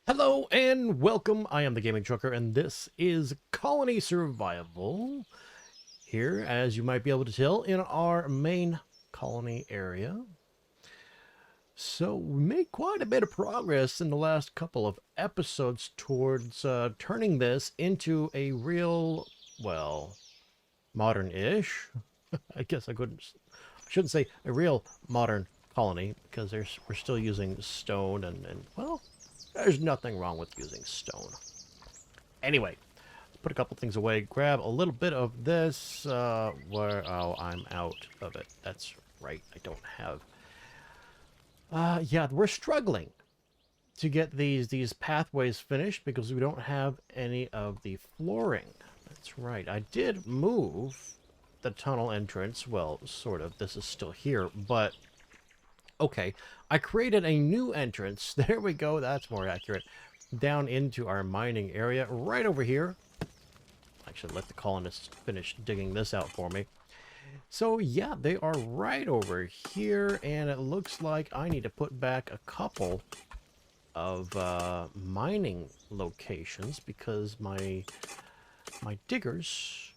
Hello and welcome. I am the Gaming Trucker, and this is Colony Survival. Here, as you might be able to tell, in our main colony area. So, we made quite a bit of progress in the last couple of episodes towards turning this into a real, well, modern-ish. I guess I shouldn't say a real modern colony because we're still using stone and well, there's nothing wrong with using stone. Anyway, let's put a couple things away. Grab a little bit of this. Oh, I'm out of it. That's right. I don't have. Yeah, we're struggling to get these pathways finished because we don't have any of the flooring. That's right. I did move the tunnel entrance. Well, sort of. This is still here, but okay. I created a new entrance. There we go. That's more accurate. Down into our mining area right over here. I should let the colonists finish digging this out for me. So yeah, they are right over here, and it looks like I need to put back a couple of mining locations because my diggers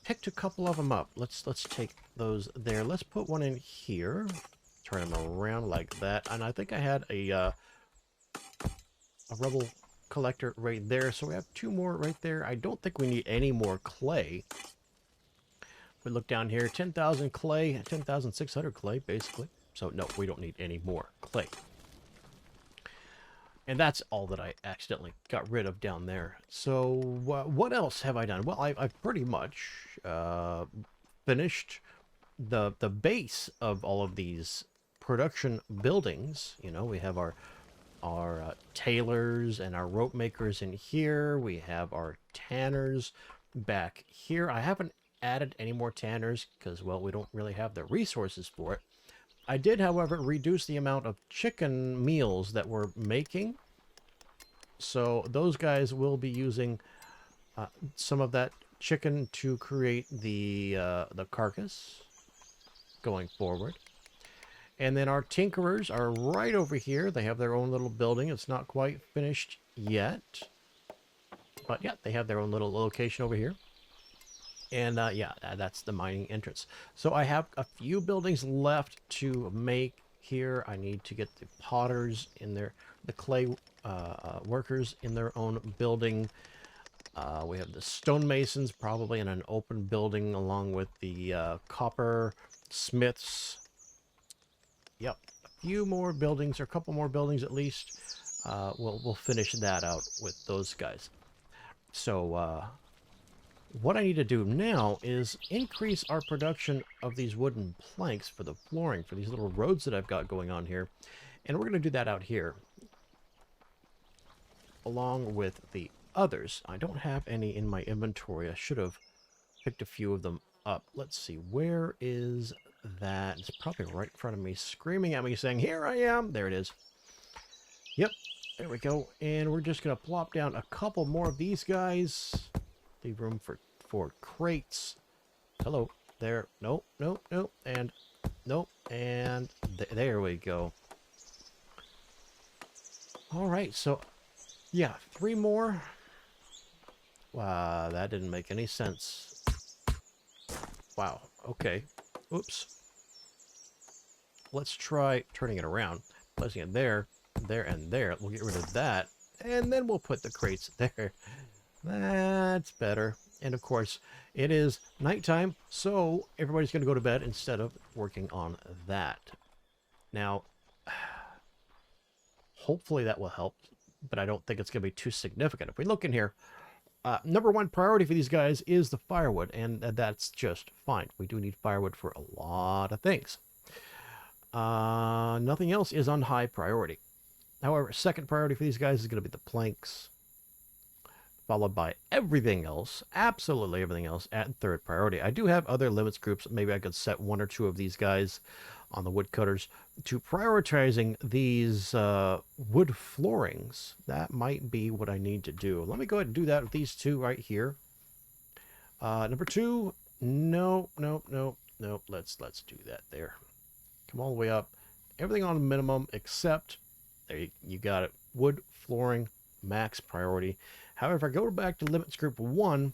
picked a couple of them up. Let's take those there. Let's put one in here. Turn them around like that, and I think I had a rubble collector right there, so we have two more right there. I don't think we need any more clay. We look down here, 10,000 clay, 10,600 clay, basically. So no, we don't need any more clay. And that's all that I accidentally got rid of down there. So what else have I done? Well, I've pretty much finished the base of all of these production buildings. You know, we have our tailors and our rope makers in here. We have our tanners back here. I haven't added any more tanners because, well, we don't really have the resources for it. I did, however, reduce the amount of chicken meals that we're making. So those guys will be using some of that chicken to create the carcass going forward. And then our tinkerers are right over here. They have their own little building. It's not quite finished yet. But yeah, they have their own little location over here. And yeah, that's the mining entrance. So I have a few buildings left to make here. I need to get the potters in there, the clay workers in their own building. We have the stonemasons probably in an open building along with the copper smiths. Yep, a few more buildings, or a couple more buildings at least. We'll finish that out with those guys. So what I need to do now is increase our production of these wooden planks for the flooring, for these little roads that I've got going on here. And we're going to do that out here, along with the others. I don't have any in my inventory. I should have picked a few of them up. Let's see, where is that? It's probably right in front of me, screaming at me, saying, "Here I am!" There it is. Yep, there we go. And we're just going to plop down a couple more of these guys. Leave room for crates. Hello. There. Nope, nope, nope. And nope. And there we go. All right, so yeah, three more. Wow, that didn't make any sense. Wow, okay. Oops. Let's try turning it around. Placing it there, there, and there. We'll get rid of that. And then we'll put the crates there. That's better. And of course, it is nighttime, so everybody's going to go to bed instead of working on that. Now, hopefully that will help, but I don't think it's going to be too significant. If we look in here, number one priority for these guys is the firewood, and that's just fine. We do need firewood for a lot of things. Nothing else is on high priority. However, second priority for these guys is going to be the planks, followed by everything else, absolutely everything else, at third priority. I do have other limits groups. Maybe I could set one or two of these guys on the woodcutters to prioritizing these wood floorings. That might be what I need to do. Let me go ahead and do that with these two right here. Number two, no, no, no, no. Let's do that there. Come all the way up. Everything on minimum except, there you got it, wood flooring max priority. However, if I go back to limits group 1,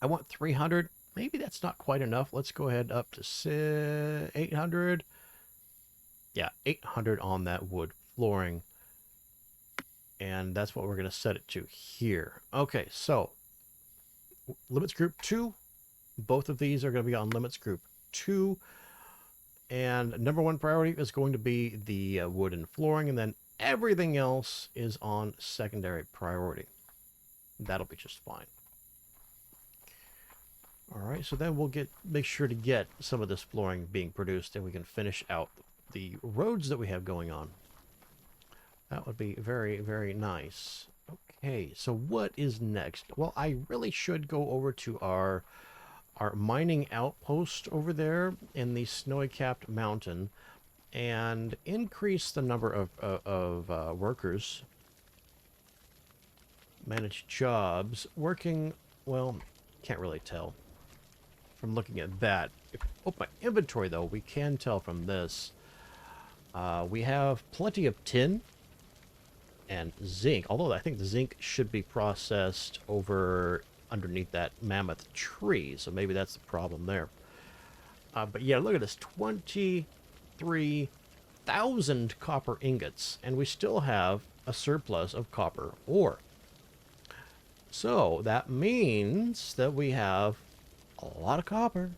I want 300. Maybe that's not quite enough. Let's go ahead up to 800. Yeah, 800 on that wood flooring. And that's what we're going to set it to here. Okay, so limits group 2. Both of these are going to be on limits group 2. And number 1 priority is going to be the wood and flooring. And then everything else is on secondary priority. That'll be just fine. All right, so then we'll make sure to get some of this flooring being produced, and we can finish out the roads that we have going on. That would be very, very nice. Okay, so what is next? Well, I really should go over to our mining outpost over there in the snowy capped mountain and increase the number of workers. Manage jobs. Working, well, can't really tell from looking at that. Oh, my inventory, though, we can tell from this. We have plenty of tin and zinc, although I think the zinc should be processed over underneath that mammoth tree, so maybe that's the problem there. But yeah, look at this, 23,000 copper ingots, and we still have a surplus of copper ore. So that means that we have a lot of copper.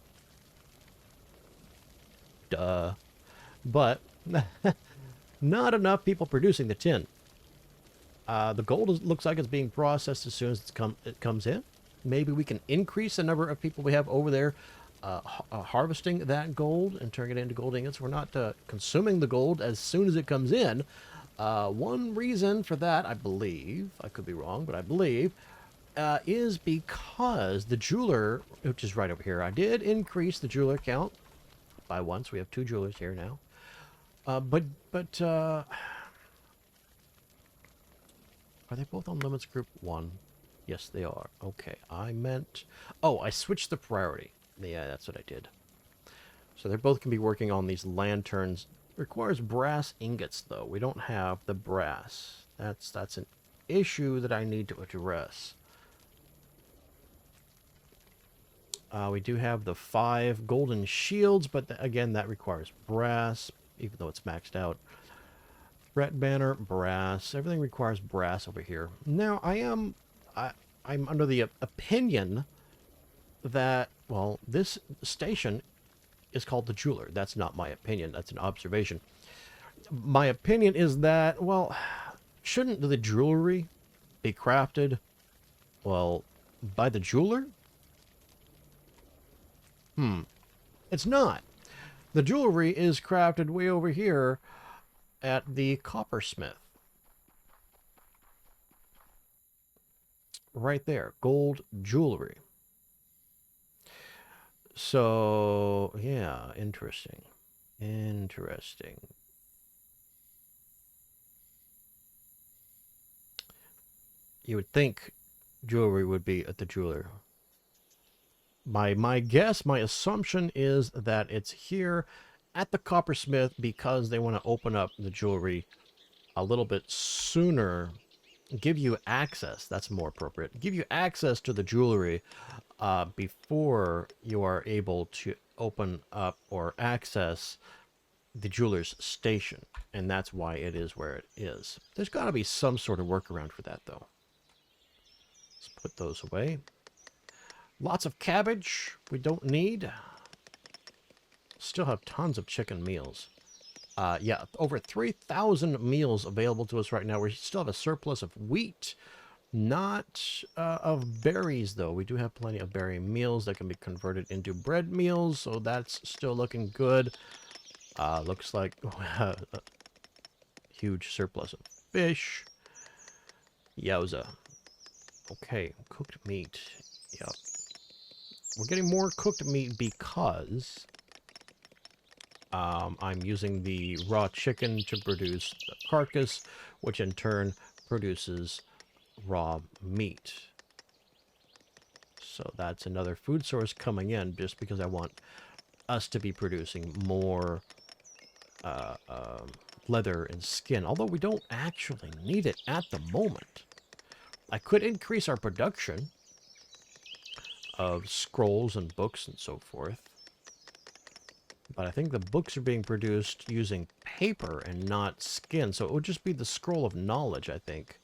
Duh. But not enough people producing the tin. The gold looks like it's being processed as soon as it comes in. Maybe we can increase the number of people we have over there harvesting that gold and turning it into gold ingots. We're not consuming the gold as soon as it comes in. One reason for that, I believe, I could be wrong, but I believe, is because the jeweler, which is right over here, I did increase the jeweler count by 1, so we have 2 jewelers here now. But are they both on limits group 1? Yes, they are. Okay, I meant... Oh, I switched the priority. Yeah, that's what I did. So they both can be working on these lanterns. Requires brass ingots, though. We don't have the brass. That's an issue that I need to address. We do have the 5 golden shields, but again, that requires brass, even though it's maxed out. Threat banner, brass. Everything requires brass over here. Now, I'm under the opinion that, well, this station is called the jeweler. That's not my opinion. That's an observation. My opinion is that, well, shouldn't the jewelry be crafted, well, by the jeweler? It's not. The jewelry is crafted way over here at the coppersmith. Right there. Gold jewelry. So, yeah, interesting. Interesting. You would think jewelry would be at the jeweler. My guess, my assumption is that it's here at the coppersmith because they want to open up the jewelry a little bit sooner, give you access, that's more appropriate, give you access to the jewelry before you are able to open up or access the jeweler's station. And that's why it is where it is. There's got to be some sort of workaround for that, though. Let's put those away. Lots of cabbage we don't need. Still have tons of chicken meals. Yeah, over 3,000 meals available to us right now. We still have a surplus of wheat. Not of berries, though. We do have plenty of berry meals that can be converted into bread meals, so that's still looking good. Looks like a huge surplus of fish. Yowza. Okay, cooked meat. Yep. We're getting more cooked meat because I'm using the raw chicken to produce the carcass, which in turn produces raw meat. So that's another food source coming in just because I want us to be producing more leather and skin, although we don't actually need it at the moment. I could increase our production of scrolls and books and so forth. But I think the books are being produced using paper and not skin. So it would just be the scroll of knowledge, I think,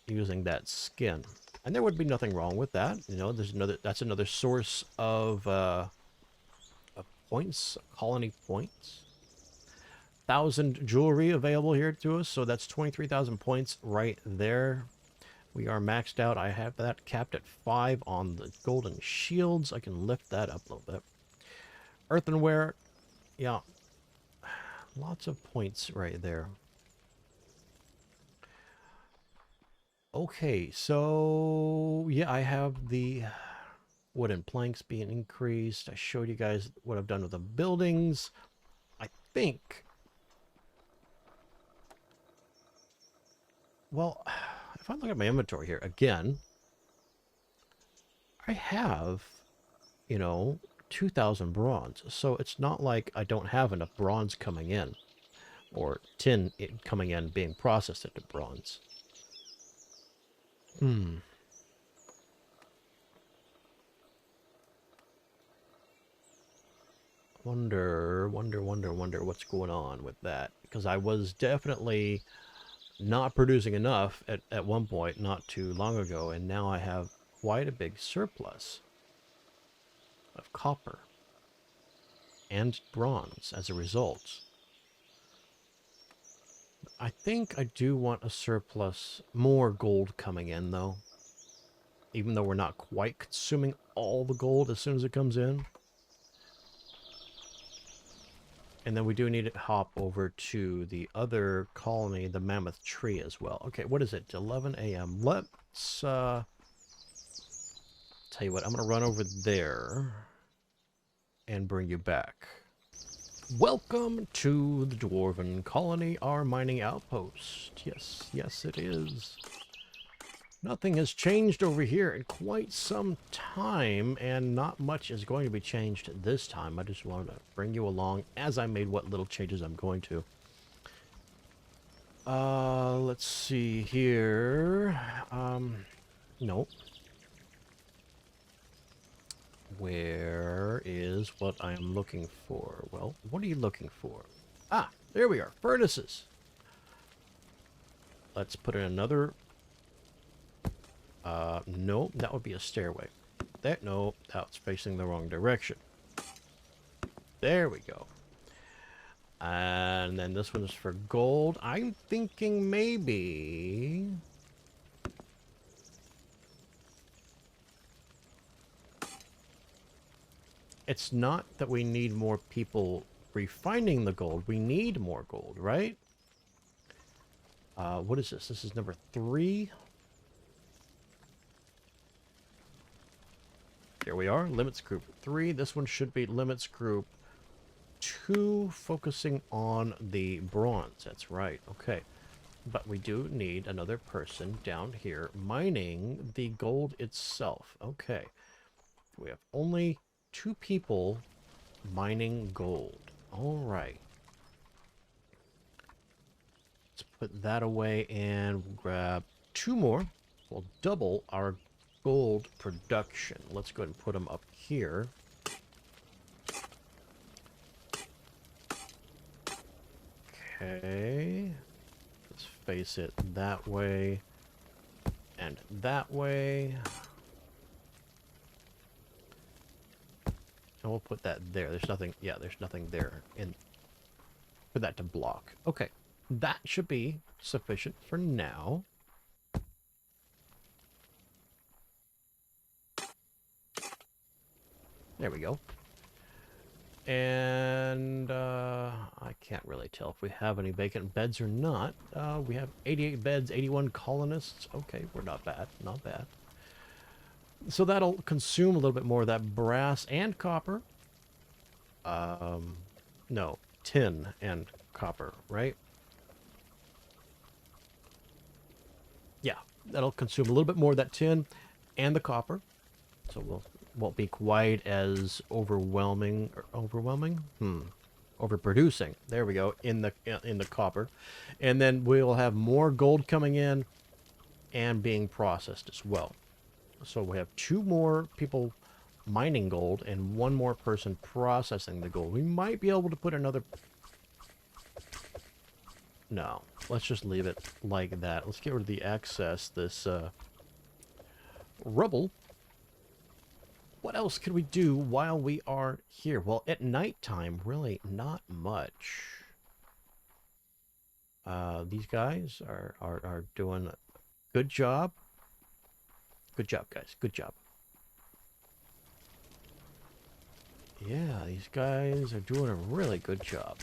using that skin. And there would be nothing wrong with that. You know, that's another source of points, colony points. 1,000 jewelry available here to us, so that's 23,000 points right there. We are maxed out. I have that capped at 5 on the golden shields. I can lift that up a little bit. Earthenware, yeah, lots of points right there. Okay, so yeah, I have the wooden planks being increased. I showed you guys what I've done with the buildings. I think, well, if I look at my inventory here again, I have, you know, 2,000 bronze. So it's not like I don't have enough bronze coming in, or tin coming in being processed into bronze. Wonder what's going on with that. Because I was definitely not producing enough at one point, not too long ago, and now I have quite a big surplus of copper and bronze as a result. I think I do want a surplus, more gold coming in, though. Even though we're not quite consuming all the gold as soon as it comes in. And then we do need to hop over to the other colony, the Mammoth Tree, as well. Okay, what is it? 11 a.m. Let's, tell you what, I'm going to run over there and bring you back. Welcome to the Dwarven Colony, our mining outpost. Yes, yes it is. Nothing has changed over here in quite some time, and not much is going to be changed this time. I just wanted to bring you along as I made what little changes I'm going to. Let's see here. Nope. Where is what I'm looking for? Well, what are you looking for? Ah, there we are. Furnaces. Let's put in another... no, that would be a stairway. No, that's facing the wrong direction. There we go. And then this one is for gold. I'm thinking maybe... It's not that we need more people refining the gold. We need more gold, right? What is this? This is number 3. There we are. Limits group 3. This one should be limits group 2, focusing on the bronze. That's right. Okay. But we do need another person down here mining the gold itself. Okay. We have only 2 people mining gold. All right. Let's put that away and we'll grab 2 more. We'll double our gold production. Let's go ahead and put them up here. Okay. Let's face it that way and that way. And we'll put that there. There's nothing, yeah, there's nothing there. And put that to block. Okay. That should be sufficient for now. There we go. And I can't really tell if we have any vacant beds or not. We have 88 beds, 81 colonists. Okay, we're not bad. Not bad. So that'll consume a little bit more of that brass and copper. No, tin and copper, right? Yeah, that'll consume a little bit more of that tin and the copper. So we'll won't be quite as overwhelming. Overproducing. There we go, in the copper. And then we'll have more gold coming in. and being processed as well. So we have 2 more people mining gold and 1 more person processing the gold. We might be able to put another... No, let's just leave it like that. Let's get rid of the excess, this rubble. What else could we do while we are here? Well, at nighttime, really not much. These guys are doing a good job. Good job, guys. Good job. Yeah, these guys are doing a really good job.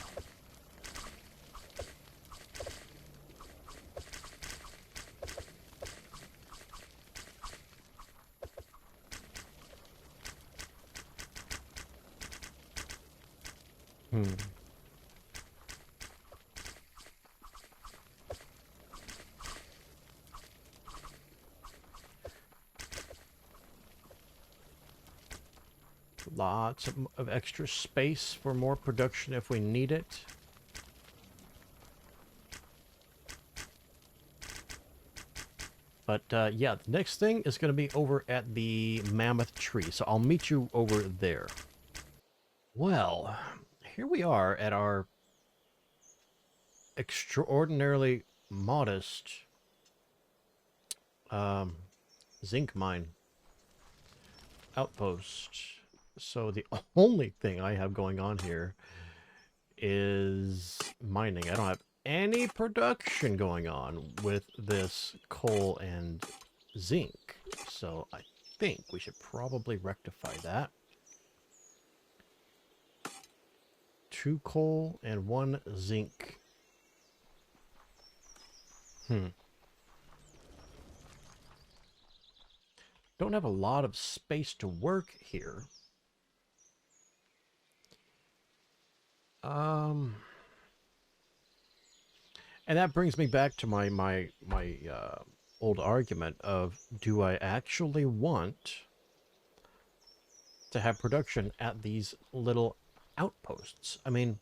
Hmm. Lots of extra space for more production if we need it. But yeah, the next thing is going to be over at the mammoth tree. So I'll meet you over there. Well, here we are at our extraordinarily modest zinc mine outpost. So the only thing I have going on here is mining. I don't have any production going on with this coal and zinc. So I think we should probably rectify that. 2 coal and 1 zinc. Don't have a lot of space to work here. And that brings me back to my old argument of, do I actually want to have production at these little outposts? I mean,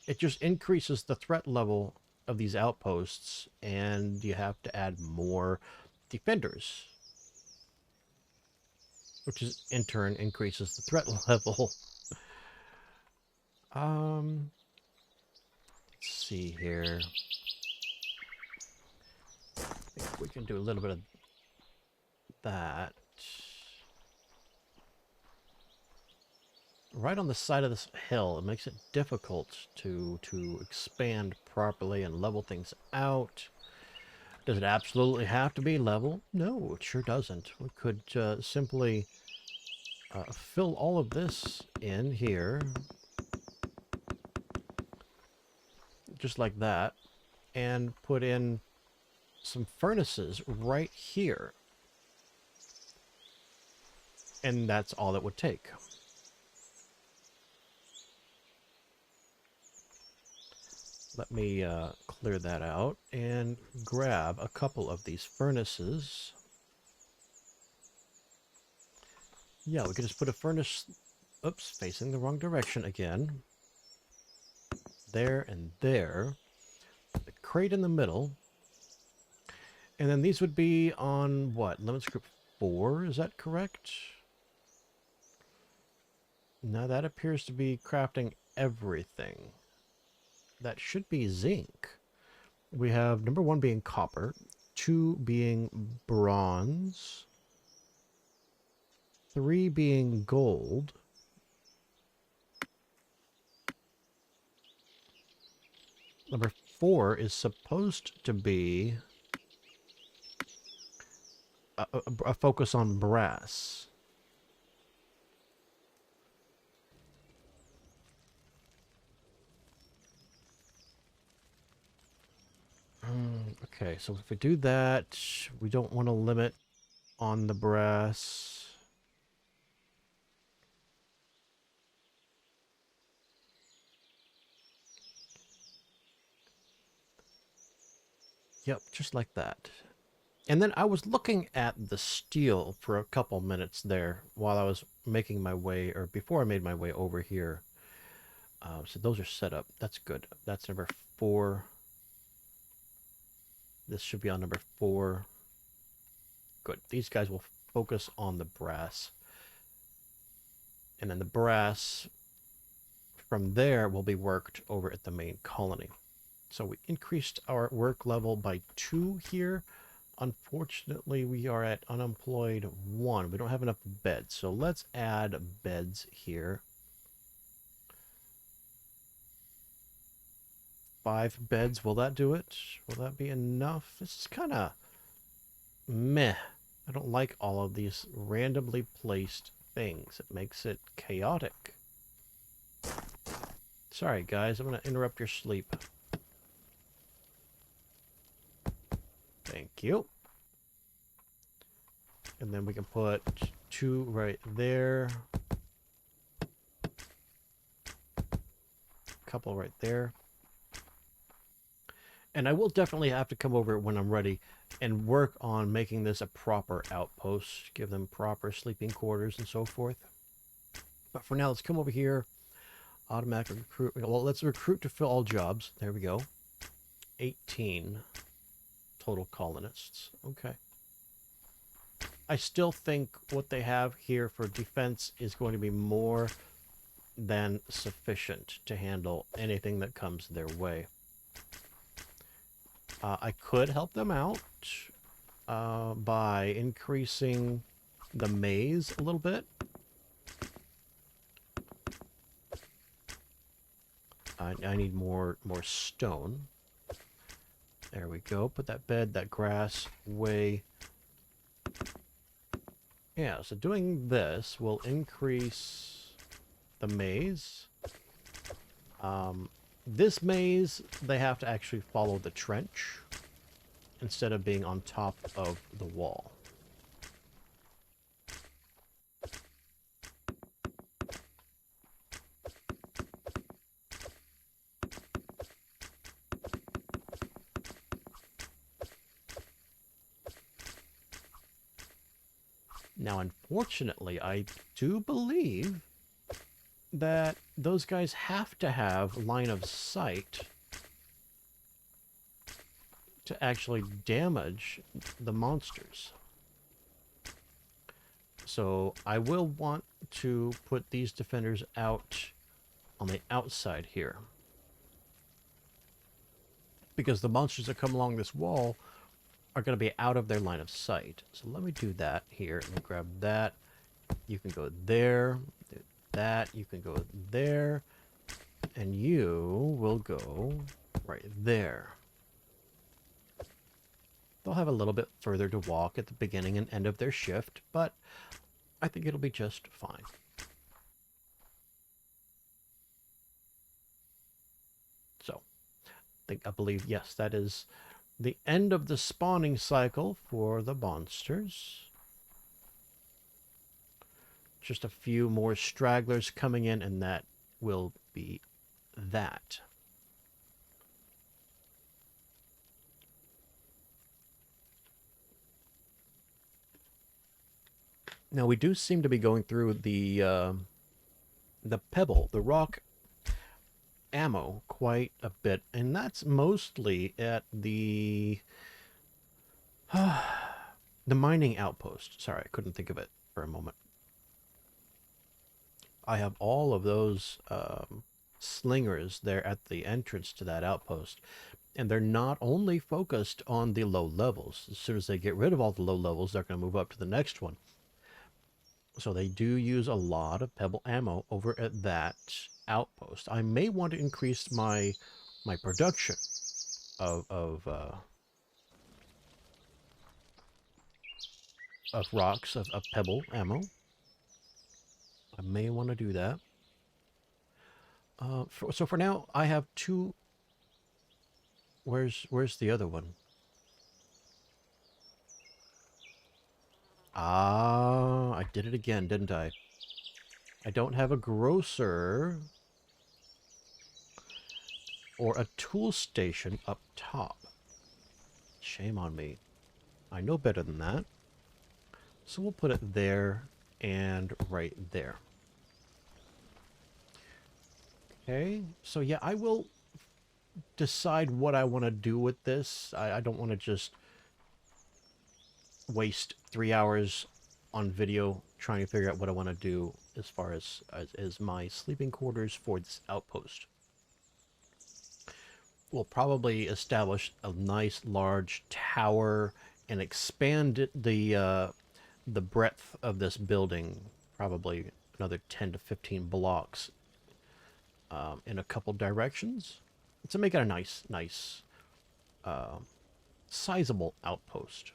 it just increases the threat level of these outposts, and you have to add more defenders, which is in turn increases the threat level. Let's see here. I think we can do a little bit of that. Right on the side of this hill, it makes it difficult to expand properly and level things out. Does it absolutely have to be level? No, it sure doesn't. We could simply fill all of this in here, just like that, and put in some furnaces right here. And that's all it would take. Let me clear that out and grab a couple of these furnaces. Yeah, we could just put a furnace, oops, facing the wrong direction again. There and there. The crate in the middle. And then these would be on what? Limit script 4, is that correct? Now that appears to be crafting everything. That should be zinc. We have number 1 being copper, 2 being bronze, 3 being gold, number 4 is supposed to be a focus on brass. Okay, so if we do that, we don't want to limit on the brass. Yep, just like that. And then I was looking at the steel for a couple minutes there while I was making my way, or before I made my way over here. So those are set up. That's good. That's number 4. This should be on number 4. Good. These guys will focus on the brass. And then the brass from there will be worked over at the main colony. So we increased our work level by 2 here. Unfortunately, we are at unemployed 1. We don't have enough beds. So let's add beds here. 5 beds. Will that do it? Will that be enough? This is kind of meh. I don't like all of these randomly placed things. It makes it chaotic. Sorry, guys. I'm going to interrupt your sleep. Thank you. And then we can put 2 right there. A couple right there. And I will definitely have to come over when I'm ready and work on making this a proper outpost. Give them proper sleeping quarters and so forth. But for now, let's come over here. Automatic recruit. Well, let's recruit to fill all jobs. There we go. 18 total colonists. Okay. I still think what they have here for defense is going to be more than sufficient to handle anything that comes their way. I could help them out by increasing the maize a little bit. I need more stone. There we go. Put that bed, that grass away. Yeah, so doing this will increase the maize. This maize, they have to actually follow the trench instead of being on top of the wall. Now, unfortunately, I do believe that those guys have to have line of sight to actually damage the monsters. So I will want to put these defenders out on the outside here, because the monsters that come along this wall are going to be out of their line of sight. So let me do that here. Let me grab that. You can go there. Do that. You can go there. And you will go right there. They'll have a little bit further to walk at the beginning and end of their shift, but I think it'll be just fine. So, I believe, yes, that is the end of the spawning cycle for the monsters. Just a few more stragglers coming in, and that will be that. Now, we do seem to be going through the pebble, the rock ammo quite a bit, and that's mostly at the mining outpost. Sorry, I couldn't think of it for a moment. I have all of those slingers there at the entrance to that outpost, and they're not only focused on the low levels. As soon as they get rid of all the low levels, they're going to move up to the next one. So they do use a lot of pebble ammo over at that outpost. I may want to increase my production of rocks, of pebble ammo. I may want to do that. So for now, I have 2. Where's the other one? Ah, I did it again, didn't I? I don't have a grocer or a tool station up top. Shame on me. I know better than that. So we'll put it there and right there. Okay, so yeah, I will decide what I want to do with this. I don't want to just waste 3 hours on video trying to figure out what I want to do as far as my sleeping quarters for this outpost. We'll probably establish a nice large tower and expand the breadth of this building, probably another 10 to 15 blocks in a couple directions to make it a nice, sizable outpost.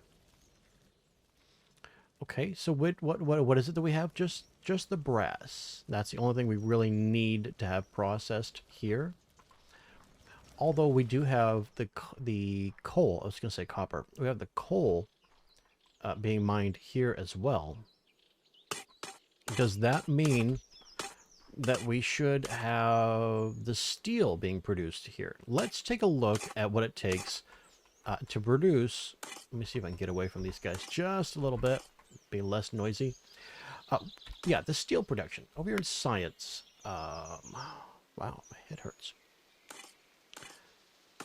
Okay, so what is it that we have? Just the brass. That's the only thing we really need to have processed here. Although we do have the coal. I was going to say copper. We have the coal being mined here as well. Does that mean that we should have the steel being produced here? Let's take a look at what it takes to produce. Let me see if I can get away from these guys just a little bit. Be less noisy. Yeah, the steel production. Over here in science. Wow, my head hurts.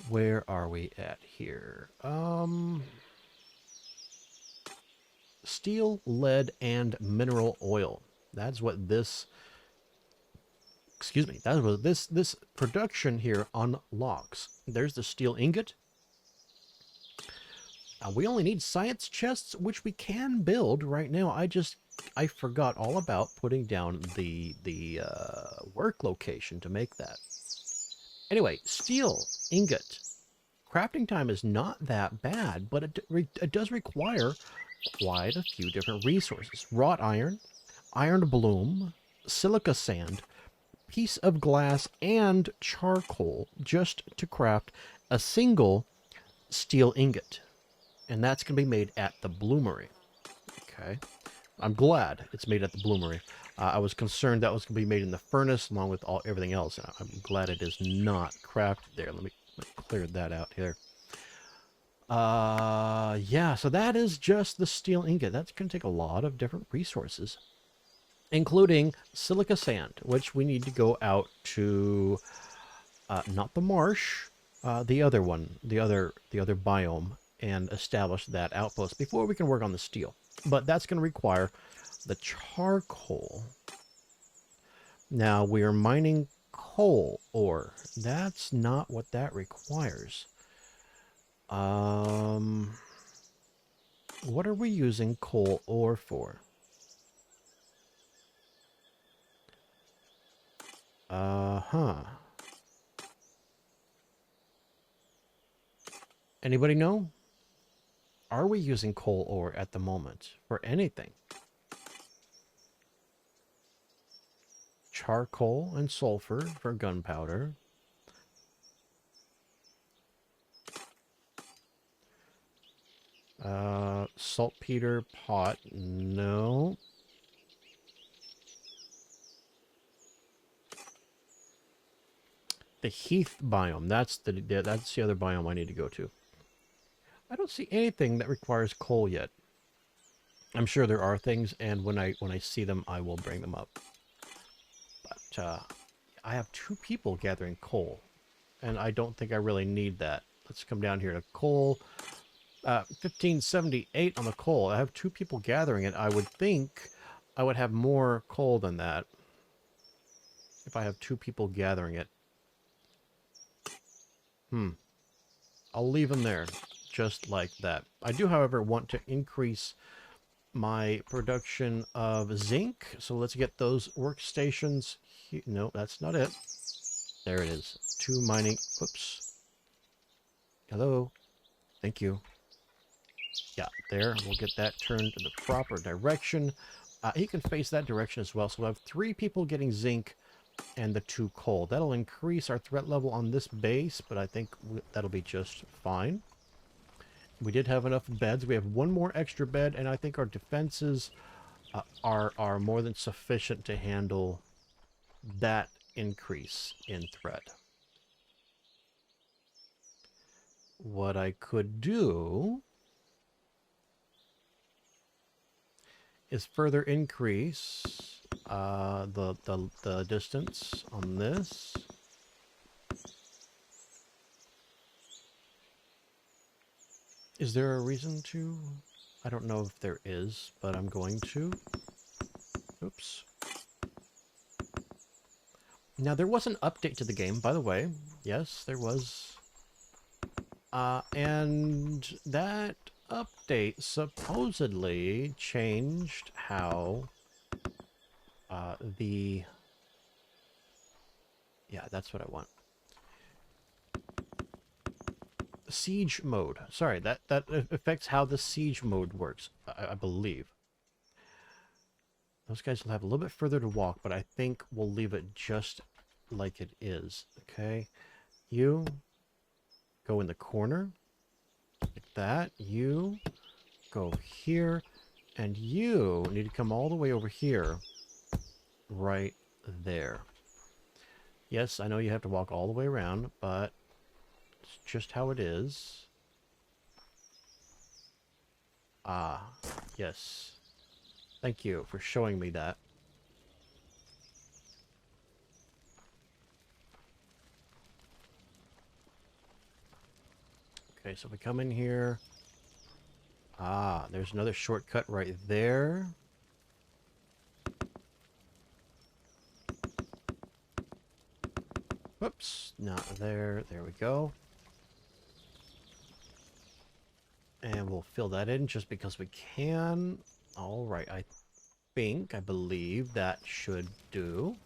Where are we at here? Steel, lead, and mineral oil. That's what this... Excuse me. That's what this production here unlocks. There's the steel ingot. We only need science chests, which we can build right now. I forgot all about putting down the work location to make that. Anyway, steel ingot. Crafting time is not that bad, but it does require quite a few different resources. Wrought iron, iron bloom, silica sand, piece of glass, and charcoal just to craft a single steel ingot. And that's going to be made at the bloomery. Okay. I'm glad it's made at the bloomery. I was concerned that was going to be made in the furnace along with everything else. And I'm glad it is not crafted there. Let me clear that out here. Yeah, so that is just the steel ingot. That's going to take a lot of different resources, including silica sand, which we need to go out to, not the marsh, the other one, the other biome, and establish that outpost before we can work on the steel. But that's going to require the charcoal. Now, we are mining coal ore. That's not what that requires. What are we using coal ore for? Anybody know? Are we using coal ore at the moment for anything? Charcoal and sulfur for gunpowder. Saltpeter pot, no. The Heath biome, that's the other biome I need to go to. I don't see anything that requires coal yet. I'm sure there are things, and when I see them, I will bring them up. But I have 2 people gathering coal, and I don't think I really need that. Let's come down here to coal. 1578 on the coal. I have 2 people gathering it. I would think I would have more coal than that if I have 2 people gathering it. I'll leave them there, just like that. I do, however, want to increase my production of zinc. So let's get those workstations. No, that's not it. There it is. 2 mining. Whoops. Hello. Thank you. Yeah, there. We'll get that turned in the proper direction. He can face that direction as well. So we'll have 3 people getting zinc and the 2 coal. That'll increase our threat level on this base, but I think that'll be just fine. We did have enough beds. We have 1 more extra bed, and I think our defenses are more than sufficient to handle that increase in threat. What I could do is further increase the distance on this. Is there a reason to? I don't know if there is, but I'm going to. Oops. Now, there was an update to the game, by the way. Yes, there was. And that update supposedly changed how the... Yeah, that's what I want. Siege mode. Sorry, that affects how the siege mode works, I believe. Those guys will have a little bit further to walk, but I think we'll leave it just like it is. Okay? You go in the corner. Like that. You go here. And you need to come all the way over here. Right there. Yes, I know you have to walk all the way around, but it's just how it is. Ah, yes. Thank you for showing me that. Okay, so we come in here. Ah, there's another shortcut right there. Whoops, not there. There we go. And we'll fill that in just because we can. All right, I believe that should do.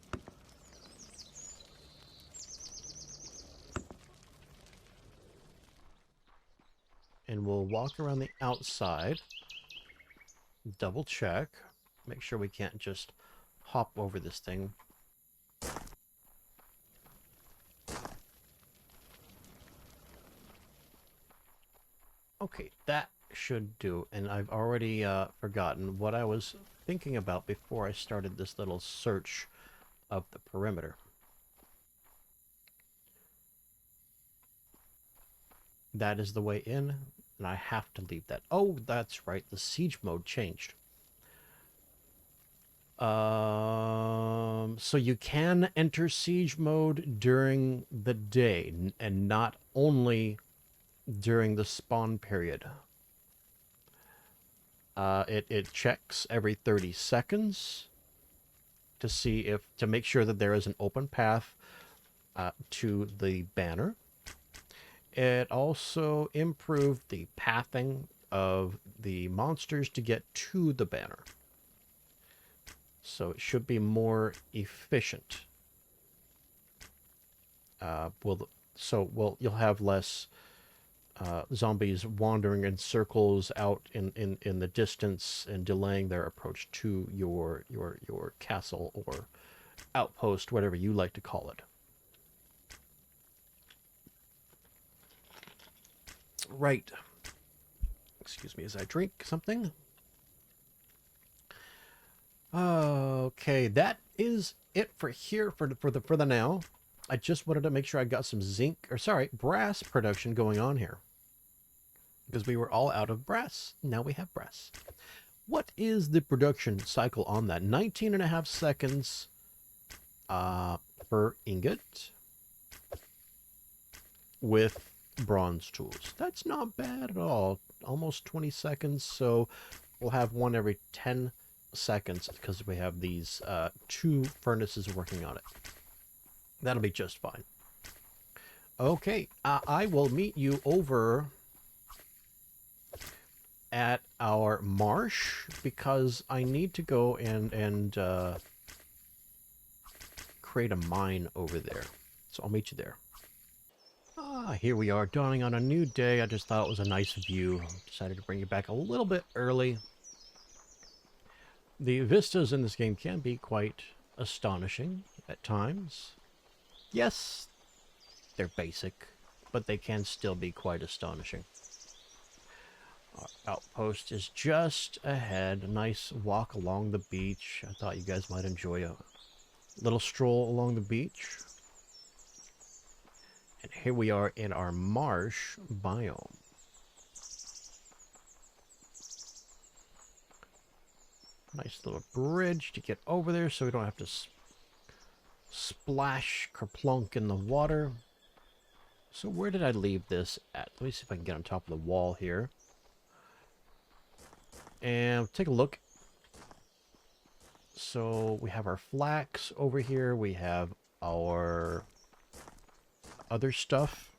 And we'll walk around the outside. Double check. Make sure we can't just hop over this thing. Okay, that should do. And I've already forgotten what I was thinking about before I started this little search of the perimeter. That is the way in, and I have to leave that. Oh, that's right. The siege mode changed. So you can enter siege mode during the day and not only during the spawn period. It checks every 30 seconds to see to make sure that there is an open path to the banner. It also improved the pathing of the monsters to get to the banner. So it should be more efficient. You'll have less zombies wandering in circles out in the distance and delaying their approach to your castle or outpost, whatever you like to call it. Right. Excuse me as I drink something. Okay, that is it for here for the now. I just wanted to make sure I got some brass production going on here. Because we were all out of brass. Now we have brass. What is the production cycle on that? 19.5 seconds per ingot with bronze tools. That's not bad at all. Almost 20 seconds, so we'll have one every 10 seconds because we have these 2 furnaces working on it. That'll be just fine. Okay, I will meet you over at our marsh because I need to go and create a mine over there. So I'll meet you there. Here we are, dawning on a new day. I just thought it was a nice view. Decided to bring you back a little bit early. The vistas in this game can be quite astonishing at times. Yes, they're basic, but they can still be quite astonishing. Our outpost is just ahead. A nice walk along the beach. I thought you guys might enjoy a little stroll along the beach. And here we are in our marsh biome. Nice little bridge to get over there so we don't have to splash kerplunk in the water. So where did I leave this at? Let me see if I can get on top of the wall here. And take a look. So we have our flax over here. We have our other stuff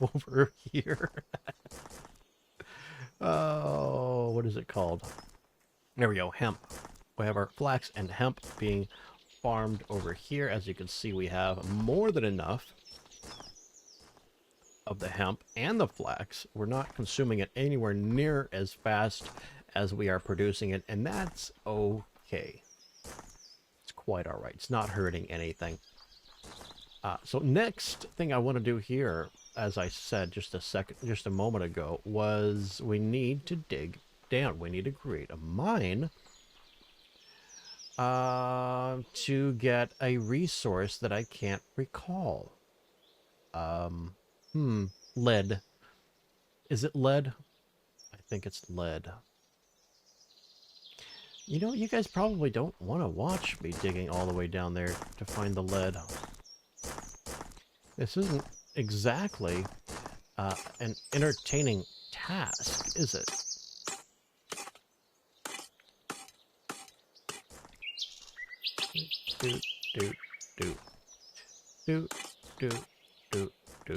over here. Oh, what is it called? There we go, hemp. We have our flax and hemp being farmed over here. As you can see, we have more than enough of the hemp and the flax. We're not consuming it anywhere near as fast as we are producing it, and that's okay. It's quite all right. It's not hurting anything. So next thing I want to do here, as I said just a moment ago, was we need to dig down. We need to create a mine to get a resource that I can't recall. Lead. Is it lead? I think it's lead. You know, you guys probably don't want to watch me digging all the way down there to find the lead. This isn't exactly an entertaining task, is it? Do, do, do. Do, do, do, do.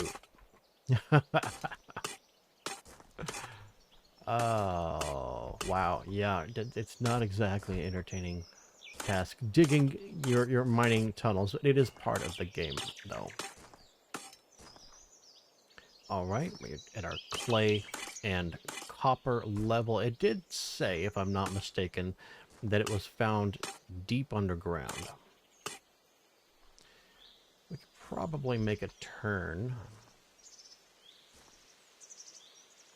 Oh, wow. Yeah, it's not exactly an entertaining task. Digging your mining tunnels. It is part of the game, though. All right, we're at our clay and copper level. It did say, if I'm not mistaken, that it was found deep underground. We could probably make a turn.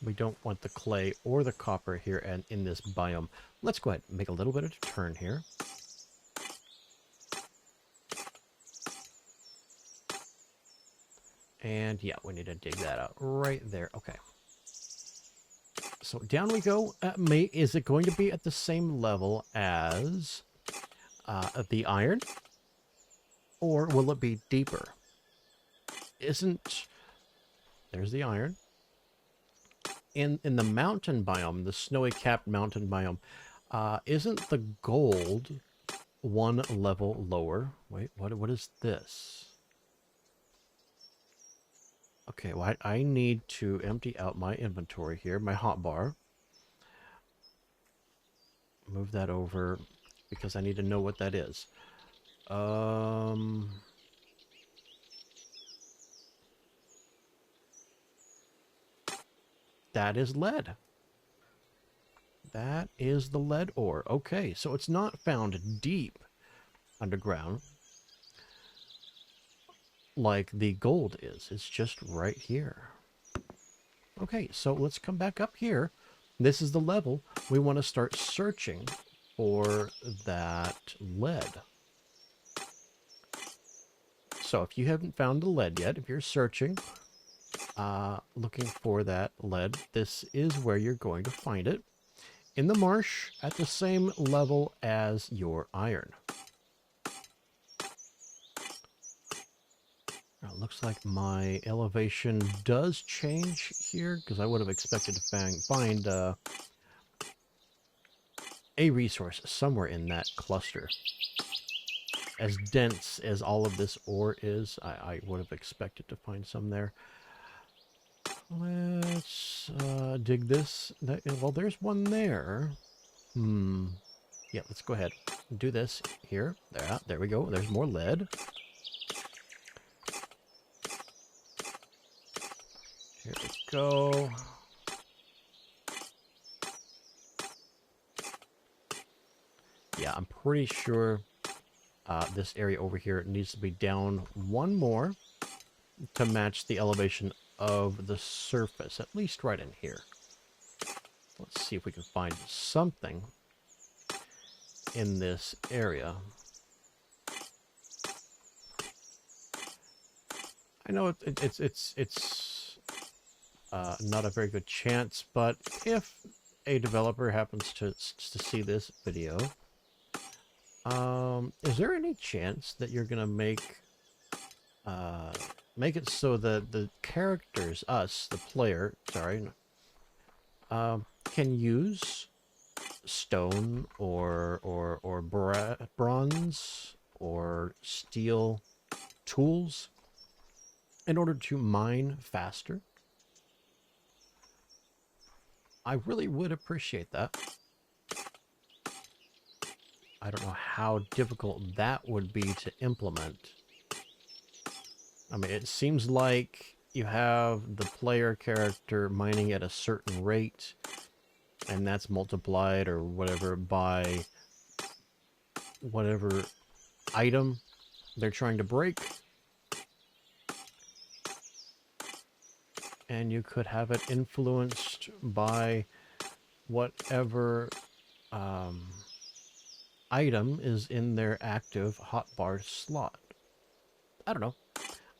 We don't want the clay or the copper here and in this biome. Let's go ahead and make a little bit of a turn here. And yeah, we need to dig that out right there. Okay. So down we go. Is it going to be at the same level as the iron? Or will it be deeper? There's the iron. In the mountain biome, the snowy capped mountain biome, isn't the gold one level lower? Wait, what is this? Okay, well, I need to empty out my inventory here, my hotbar. Move that over because I need to know what that is. That is lead. That is the lead ore. Okay, so it's not found deep underground like the gold is. It's just right here. Okay, so let's come back up here. This is the level. We want to start searching for that lead. So if you haven't found the lead yet, if you're searching, looking for that lead, this is where you're going to find it. In the marsh at the same level as your iron. Now, it looks like my elevation does change here because I would have expected to find a resource somewhere in that cluster. As dense as all of this ore is, I would have expected to find some there. Let's dig this. Well, there's one there. Yeah, let's go ahead and do this here. There we go. There's more lead. Here we go. Yeah, I'm pretty sure this area over here needs to be down one more to match the elevation of the surface, at least right in here. Let's see if we can find something in this area. I know it's not a very good chance, but if a developer happens to see this video, is there any chance that you're gonna make it so that the characters, us, the player, sorry, can use stone or bronze or steel tools in order to mine faster, I really would appreciate that. I don't know how difficult that would be to implement. I mean, it seems like you have the player character mining at a certain rate, and that's multiplied or whatever by whatever item they're trying to break. And you could have it influenced by whatever item is in their active hotbar slot. I don't know.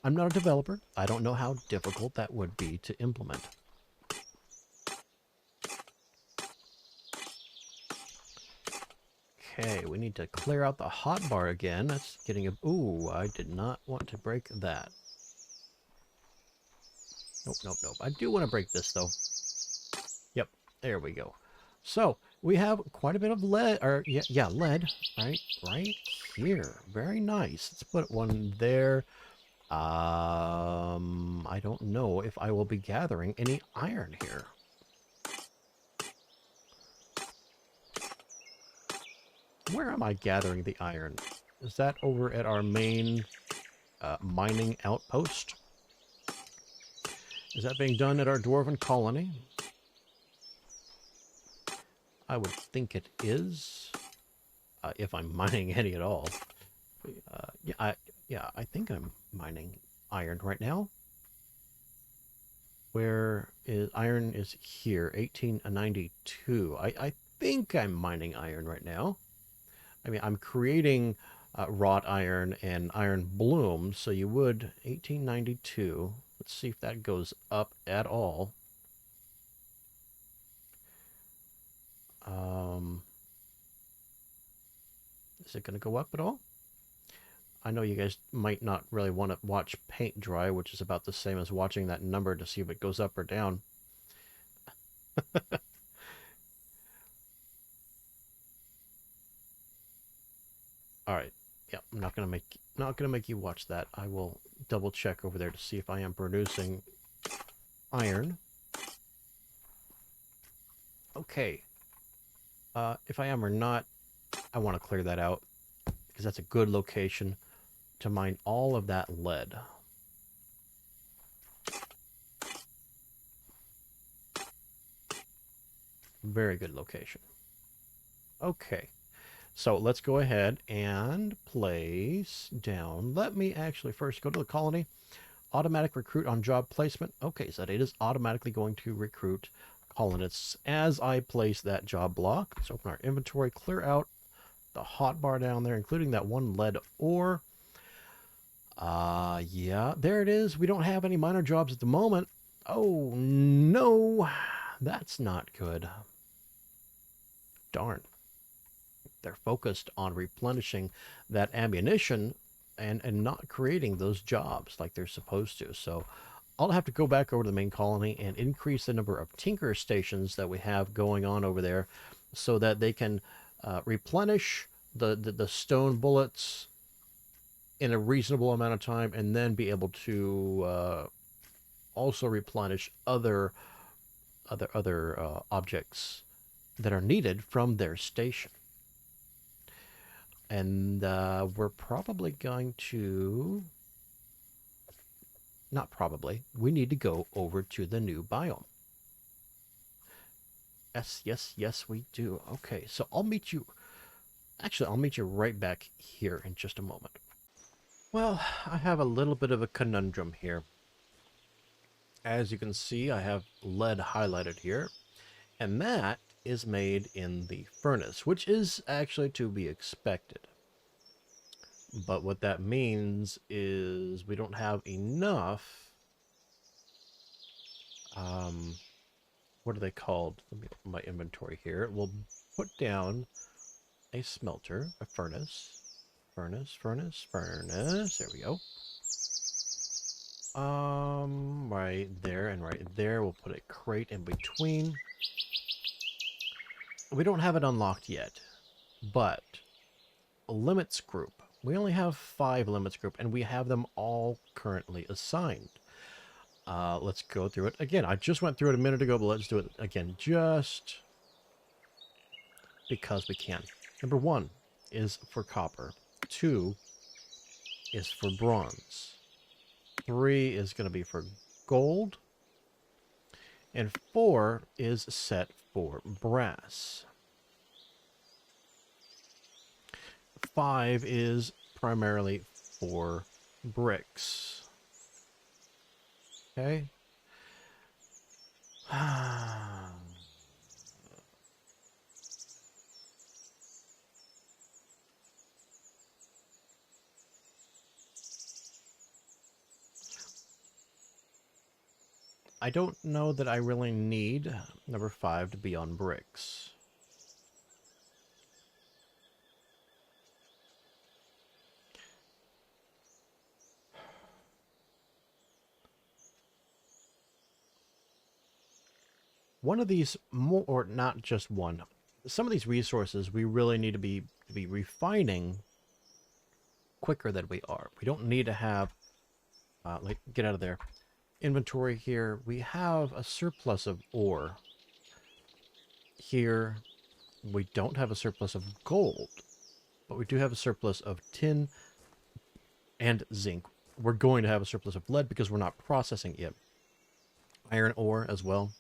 I'm not a developer. I don't know how difficult that would be to implement. Okay, we need to clear out the hotbar again. That's getting a... Ooh, I did not want to break that. Nope, nope, nope. I do want to break this, though. Yep, there we go. So, we have quite a bit of lead, or yeah, lead, right here. Very nice. Let's put one there. I don't know if I will be gathering any iron here. Where am I gathering the iron? Is that over at our main mining outpost? Is that being done at our dwarven colony? I would think it is, if I'm mining any at all. Yeah, I think I'm mining iron right now. Where is iron? Is here, 1892. I think I'm mining iron right now. I mean, I'm creating wrought iron and iron bloom, so you would 1892. Let's see if that goes up at all. Is it going to go up at all? I know you guys might not really want to watch paint dry, which is about the same as watching that number to see if it goes up or down. All right. Yeah, I'm not gonna make you watch that. I will double check over there to see if I am producing iron. Okay. If I am or not, I want to clear that out because that's a good location to mine all of that lead. Very good location. Okay. So let's go ahead and place down. Let me actually first go to the colony. Automatic recruit on job placement. Okay, so it is automatically going to recruit colonists as I place that job block. Let's open our inventory, clear out the hotbar down there, including that one lead ore. Yeah, there it is. We don't have any minor jobs at the moment. Oh, no. That's not good. Darn. They're focused on replenishing that ammunition and not creating those jobs like they're supposed to. So I'll have to go back over to the main colony and increase the number of tinker stations that we have going on over there so that they can replenish the stone bullets in a reasonable amount of time and then be able to also replenish other objects that are needed from their station. And we're probably going to... Not probably. We need to go over to the new biome. Yes, we do. Okay, so I'll meet you... Actually, I'll meet you right back here in just a moment. Well, I have a little bit of a conundrum here. As you can see, I have lead highlighted here. And that is made in the furnace, which is actually to be expected. But what that means is we don't have enough, what are they called? Let me open my inventory here. We'll put down a smelter, a furnace. Furnace. There we go. Right there and right there. We'll put a crate in between. we don't have it unlocked yet, but a limits group. We only have 5 limits group, and we have them all currently assigned. Let's go through it again. I just went through it a minute ago, but let's do it again, just because we can. Number 1 is for copper. 2 is for bronze. 3 is going to be for gold. And 4 is set for brass. 5 is primarily for bricks. Okay. I don't know that I really need number 5 to be on bricks. One of these, more, or not just one, some of these resources we really need to be refining quicker than we are. We don't need to have, like, get out of there. Inventory here, we have a surplus of ore. Here, we don't have a surplus of gold, but we do have a surplus of tin and zinc. We're going to have a surplus of lead because we're not processing it. Iron ore as well.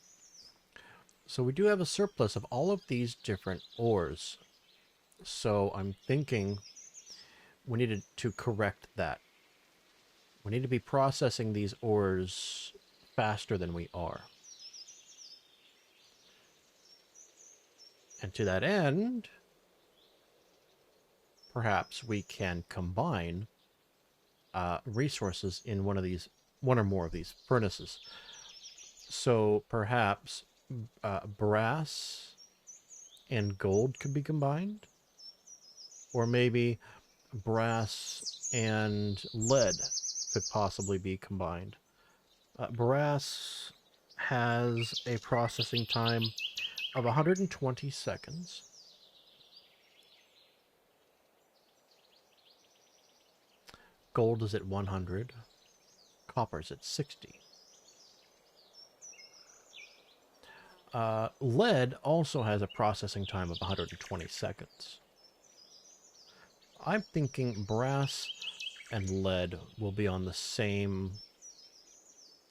So we do have a surplus of all of these different ores. So I'm thinking we needed to correct that. We need to be processing these ores faster than we are. And to that end, perhaps we can combine resources in one or more of these furnaces. So perhaps brass and gold could be combined, or maybe brass and lead could possibly be combined. Brass has a processing time of 120 seconds. Gold is at 100. Copper is at 60. Lead also has a processing time of 120 seconds. I'm thinking brass and lead will be on the same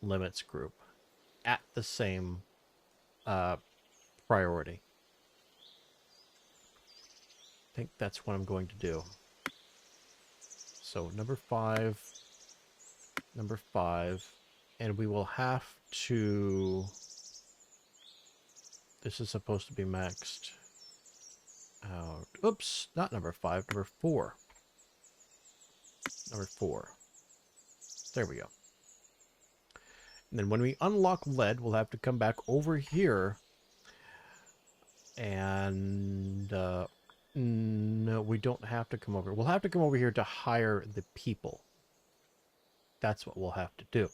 limits group at the same priority. I think that's what I'm going to do. So number 5, and we will have to... This is supposed to be maxed out. Oops, not number 5, number 4. Number 4. There we go. And then when we unlock lead, we'll have to come back over here. And no, we don't have to come over. We'll have to come over here to hire the people. That's what we'll have to do.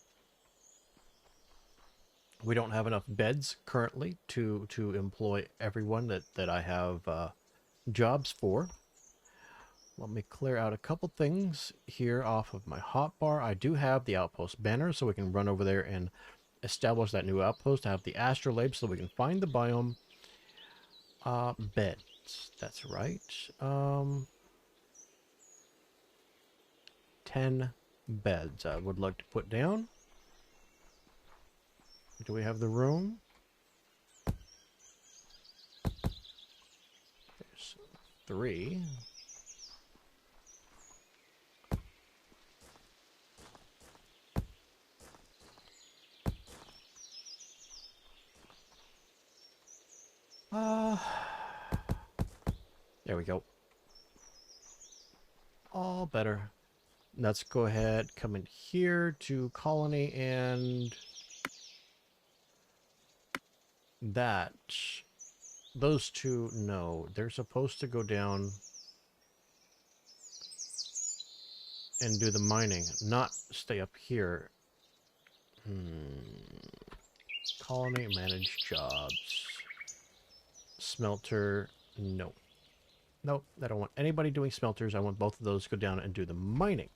We don't have enough beds currently to employ everyone that I have jobs for. Let me clear out a couple things here off of my hotbar. I do have the Outpost banner, so we can run over there and establish that new outpost. I have the astrolabe, so we can find the biome. Beds. That's right. 10 beds I would like to put down. Do we have the room? There's 3. There we go. All better. Let's go ahead, come in here to colony, and that, those two, no, they're supposed to go down and do the mining, not stay up here. Colony, manage jobs. Smelter, no. Nope, I don't want anybody doing smelters. I want both of those to go down and do the mining.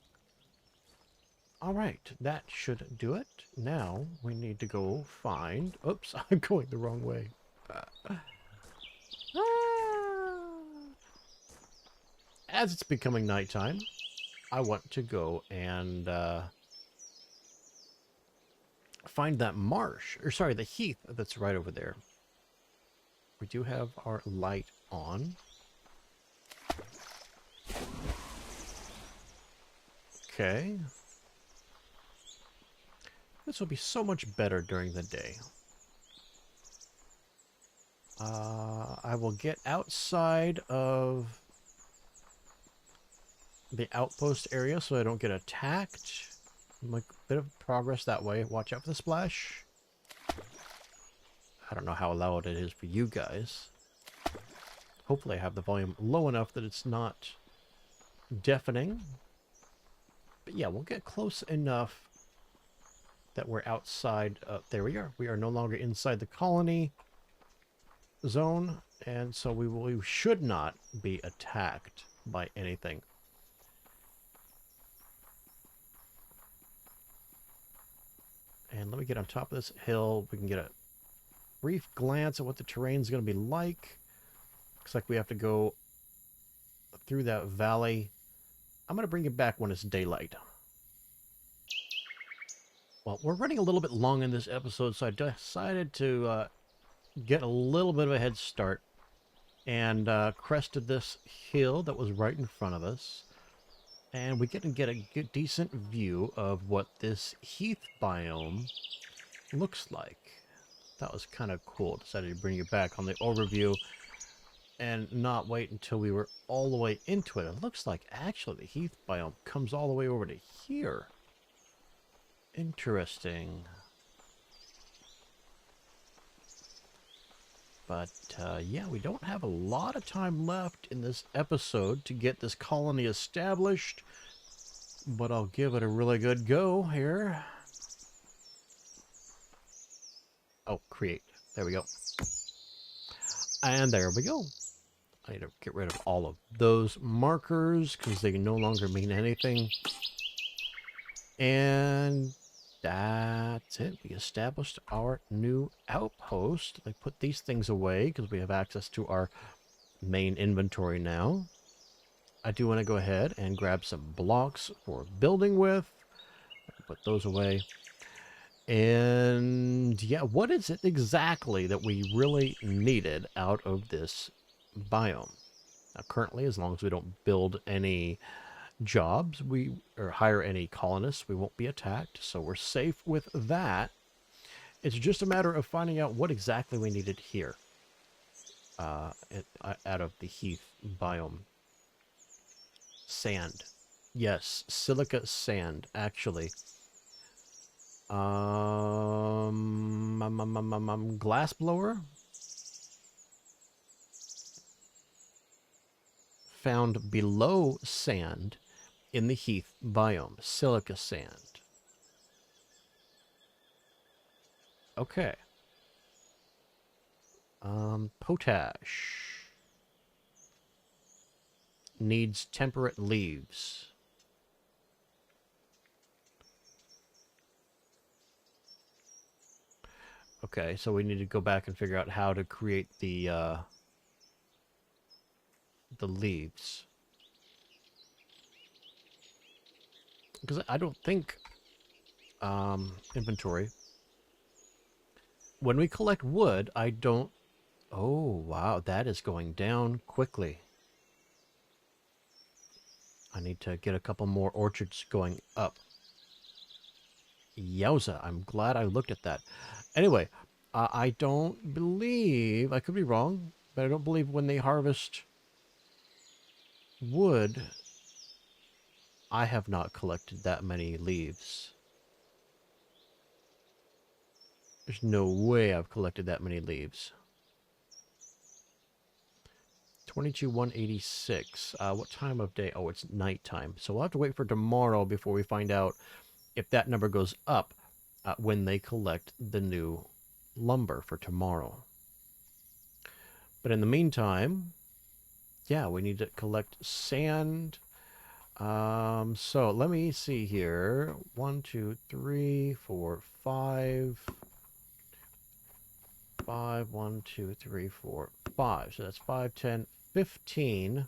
All right, that should do it. Now we need to go find... Oops, I'm going the wrong way. As it's becoming nighttime, I want to go and find that marsh, or sorry, the heath that's right over there. We do have our light on. Okay. This will be so much better during the day. I will get outside of the outpost area so I don't get attacked. Make a bit of progress that way. Watch out for the splash. I don't know how loud it is for you guys. Hopefully I have the volume low enough that it's not deafening. But yeah, we'll get close enough that we're outside. There we are. We are no longer inside the colony zone, and so we should not be attacked by anything. And let me get on top of this hill. We can get a brief glance at what the terrain's going to be like. Looks like we have to go through that valley. I'm going to bring it back when it's daylight. Well, we're running a little bit long in this episode, so I decided to get a little bit of a head start and crested this hill that was right in front of us. And we get to get a good, decent view of what this heath biome looks like. That was kind of cool. Decided to bring you back on the overview and not wait until we were all the way into it. It looks like actually the heath biome comes all the way over to here. Interesting. But yeah, we don't have a lot of time left in this episode to get this colony established. But I'll give it a really good go here. Oh, create. There we go. And there we go. I need to get rid of all of those markers because they no longer mean anything. And that's it. We established our new outpost. I put these things away because we have access to our main inventory now. I do want to go ahead and grab some blocks for building with. Put those away. And yeah, what is it exactly that we really needed out of this biome? Now, currently, as long as we don't build any jobs, or hire any colonists, we won't be attacked, so we're safe with that. It's just a matter of finding out what exactly we needed here out of the heath biome. Sand. Yes, silica sand, actually. Glass blower. Found below sand in the heath biome. Silica sand. Okay. Potash. Needs temperate leaves. Okay, so we need to go back and figure out how to create the leaves. Because I don't think inventory. When we collect wood, I don't... Oh, wow, that is going down quickly. I need to get a couple more orchards going up. Yowza, I'm glad I looked at that. Anyway, I don't believe, I could be wrong, but I don't believe when they harvest wood, I have not collected that many leaves. There's no way I've collected that many leaves. 22,186. What time of day? Oh, it's nighttime. So we'll have to wait for tomorrow before we find out if that number goes up when they collect the new lumber for tomorrow. But in the meantime, yeah, we need to collect sand. So let me see here. 1, 2, 3, 4, 5. 5, 1, 2, 3, 4, 5. So that's 5, 10, 15.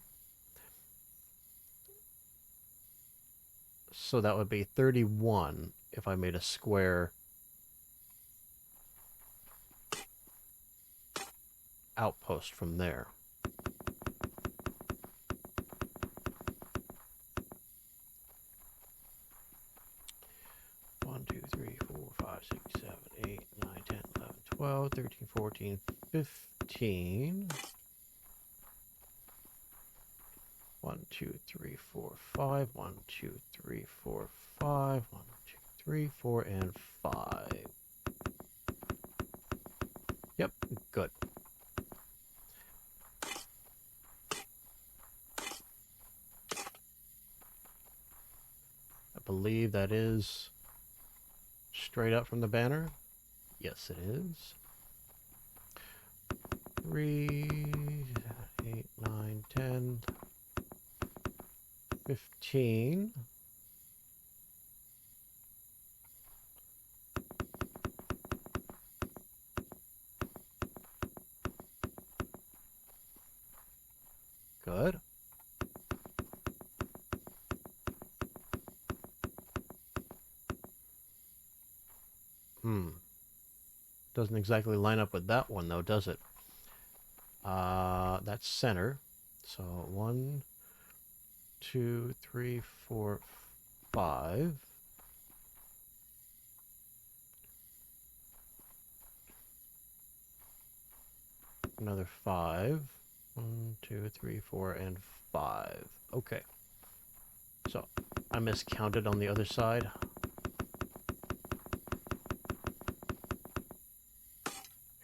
So that would be 31 if I made a square outpost from there. One, 2, 3, 4, 5, 6, 7, 8, 9, 10, 11, 12, 13, 14, 15. 1, 2, 3, 4, 5. 1, 2, 3, 4, 5. 1, 2, 3, 4, and 5. Yep, good. I believe that is straight up from the banner. Yes, it is. 3, 8, 9, 10, 15. Good. Doesn't exactly line up with that one, though, does it? That's center. So 1, 2, 3, 4, 5. Another 5. 1, 2, 3, 4, and 5. Okay. So I miscounted on the other side.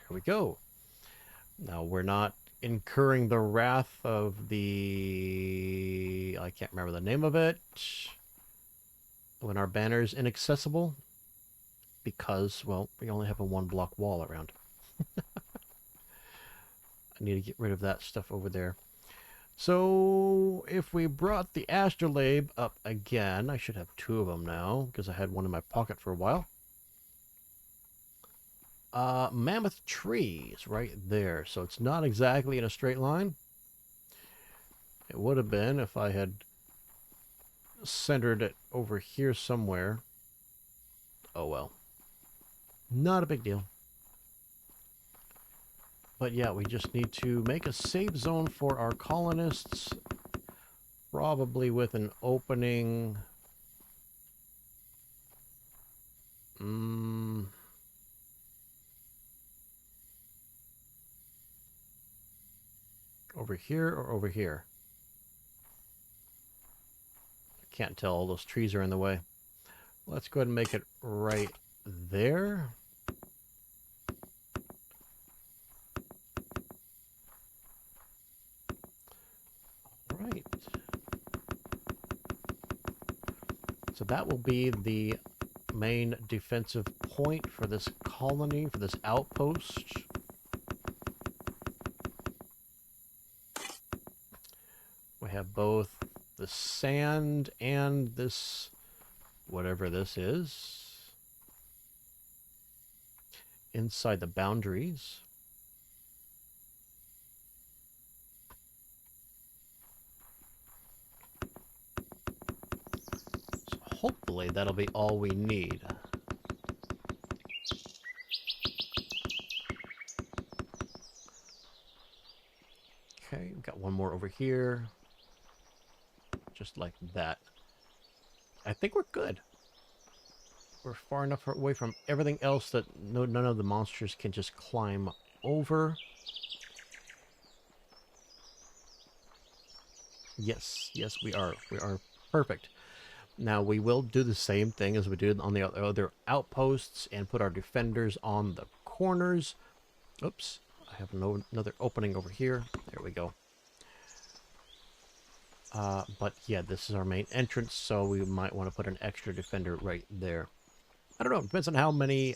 Here we go. Now we're not incurring the wrath of the... I can't remember the name of it. When our banner is inaccessible. Because, well, we only have a 1-block wall around. I need to get rid of that stuff over there. So, if we brought the astrolabe up again, I should have 2 of them now, because I had one in my pocket for a while. Mammoth tree is right there, so it's not exactly in a straight line. It would have been if I had centered it over here somewhere. Oh well. Not a big deal. But yeah, we just need to make a safe zone for our colonists. Probably with an opening... over here or over here? I can't tell, all those trees are in the way. Let's go ahead and make it right there. All right. So that will be the main defensive point for this colony, for this outpost. We have both the sand and this, whatever this is, inside the boundaries. So hopefully that'll be all we need. Okay, we've got one more over here. Just like that. I think we're good. We're far enough away from everything else that none of the monsters can just climb over. Yes, yes, we are. We are perfect. Now, we will do the same thing as we did on the other outposts and put our defenders on the corners. Oops, I have another opening over here. There we go. But yeah, this is our main entrance, so we might want to put an extra defender right there. I don't know, it depends on how many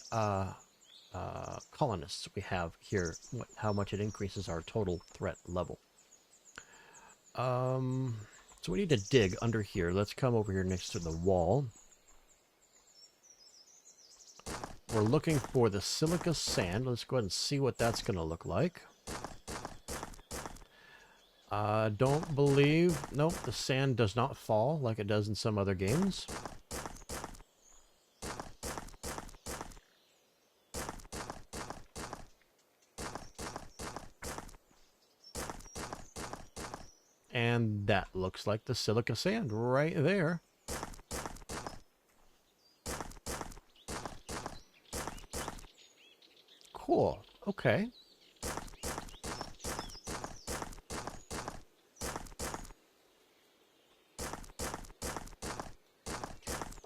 colonists we have here, how much it increases our total threat level. So we need to dig under here. Let's come over here next to the wall. We're looking for the silica sand. Let's go ahead and see what that's going to look like. Don't believe... Nope, the sand does not fall like it does in some other games. And that looks like the silica sand right there. Cool. Okay.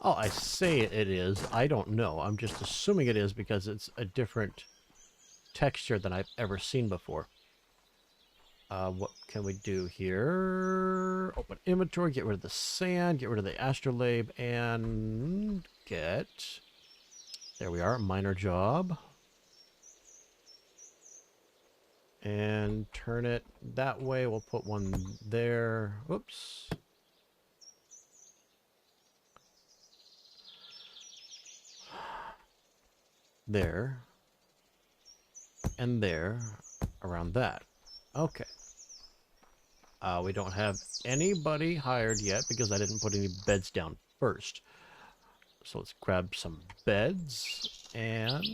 Oh, I say it is. I don't know. I'm just assuming it is because it's a different texture than I've ever seen before. What can we do here? Open inventory, get rid of the sand, get rid of the astrolabe, and get... There we are, minor job. And turn it that way. We'll put one there. Whoops. There. And there. Around that. Okay. We don't have anybody hired yet because I didn't put any beds down first. So let's grab some beds and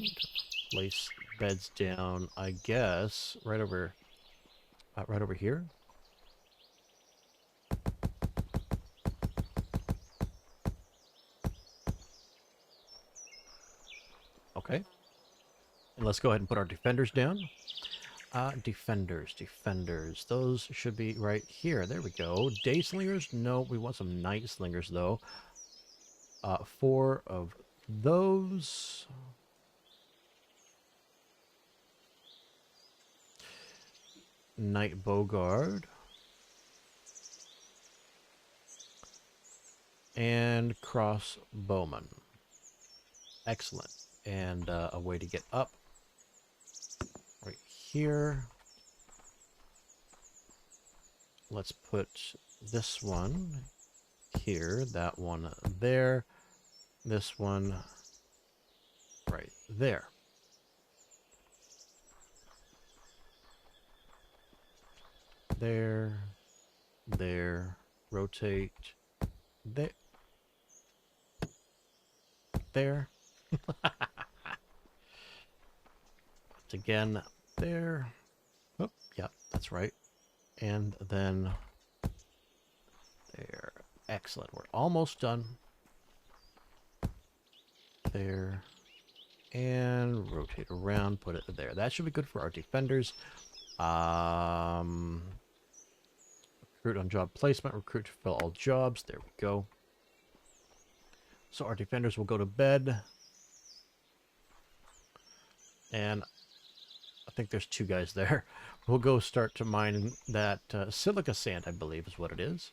place beds down, I guess, right over here. Okay. And let's go ahead and put our defenders down. Defenders. Those should be right here. There we go. Day slingers? No, we want some night slingers, though. 4 of those. Night bowguard. And crossbowman. Excellent. And a way to get up. Right here. Let's put this one here, that one there, this one right there. There, rotate, there. Again, there. Oh, yeah, that's right. And then there. Excellent. We're almost done. There. And rotate around, put it there. That should be good for our defenders. Recruit on job placement, recruit to fill all jobs. There we go. So our defenders will go to bed. And I think there's 2 guys there. We'll go start to mine that silica sand, I believe is what it is.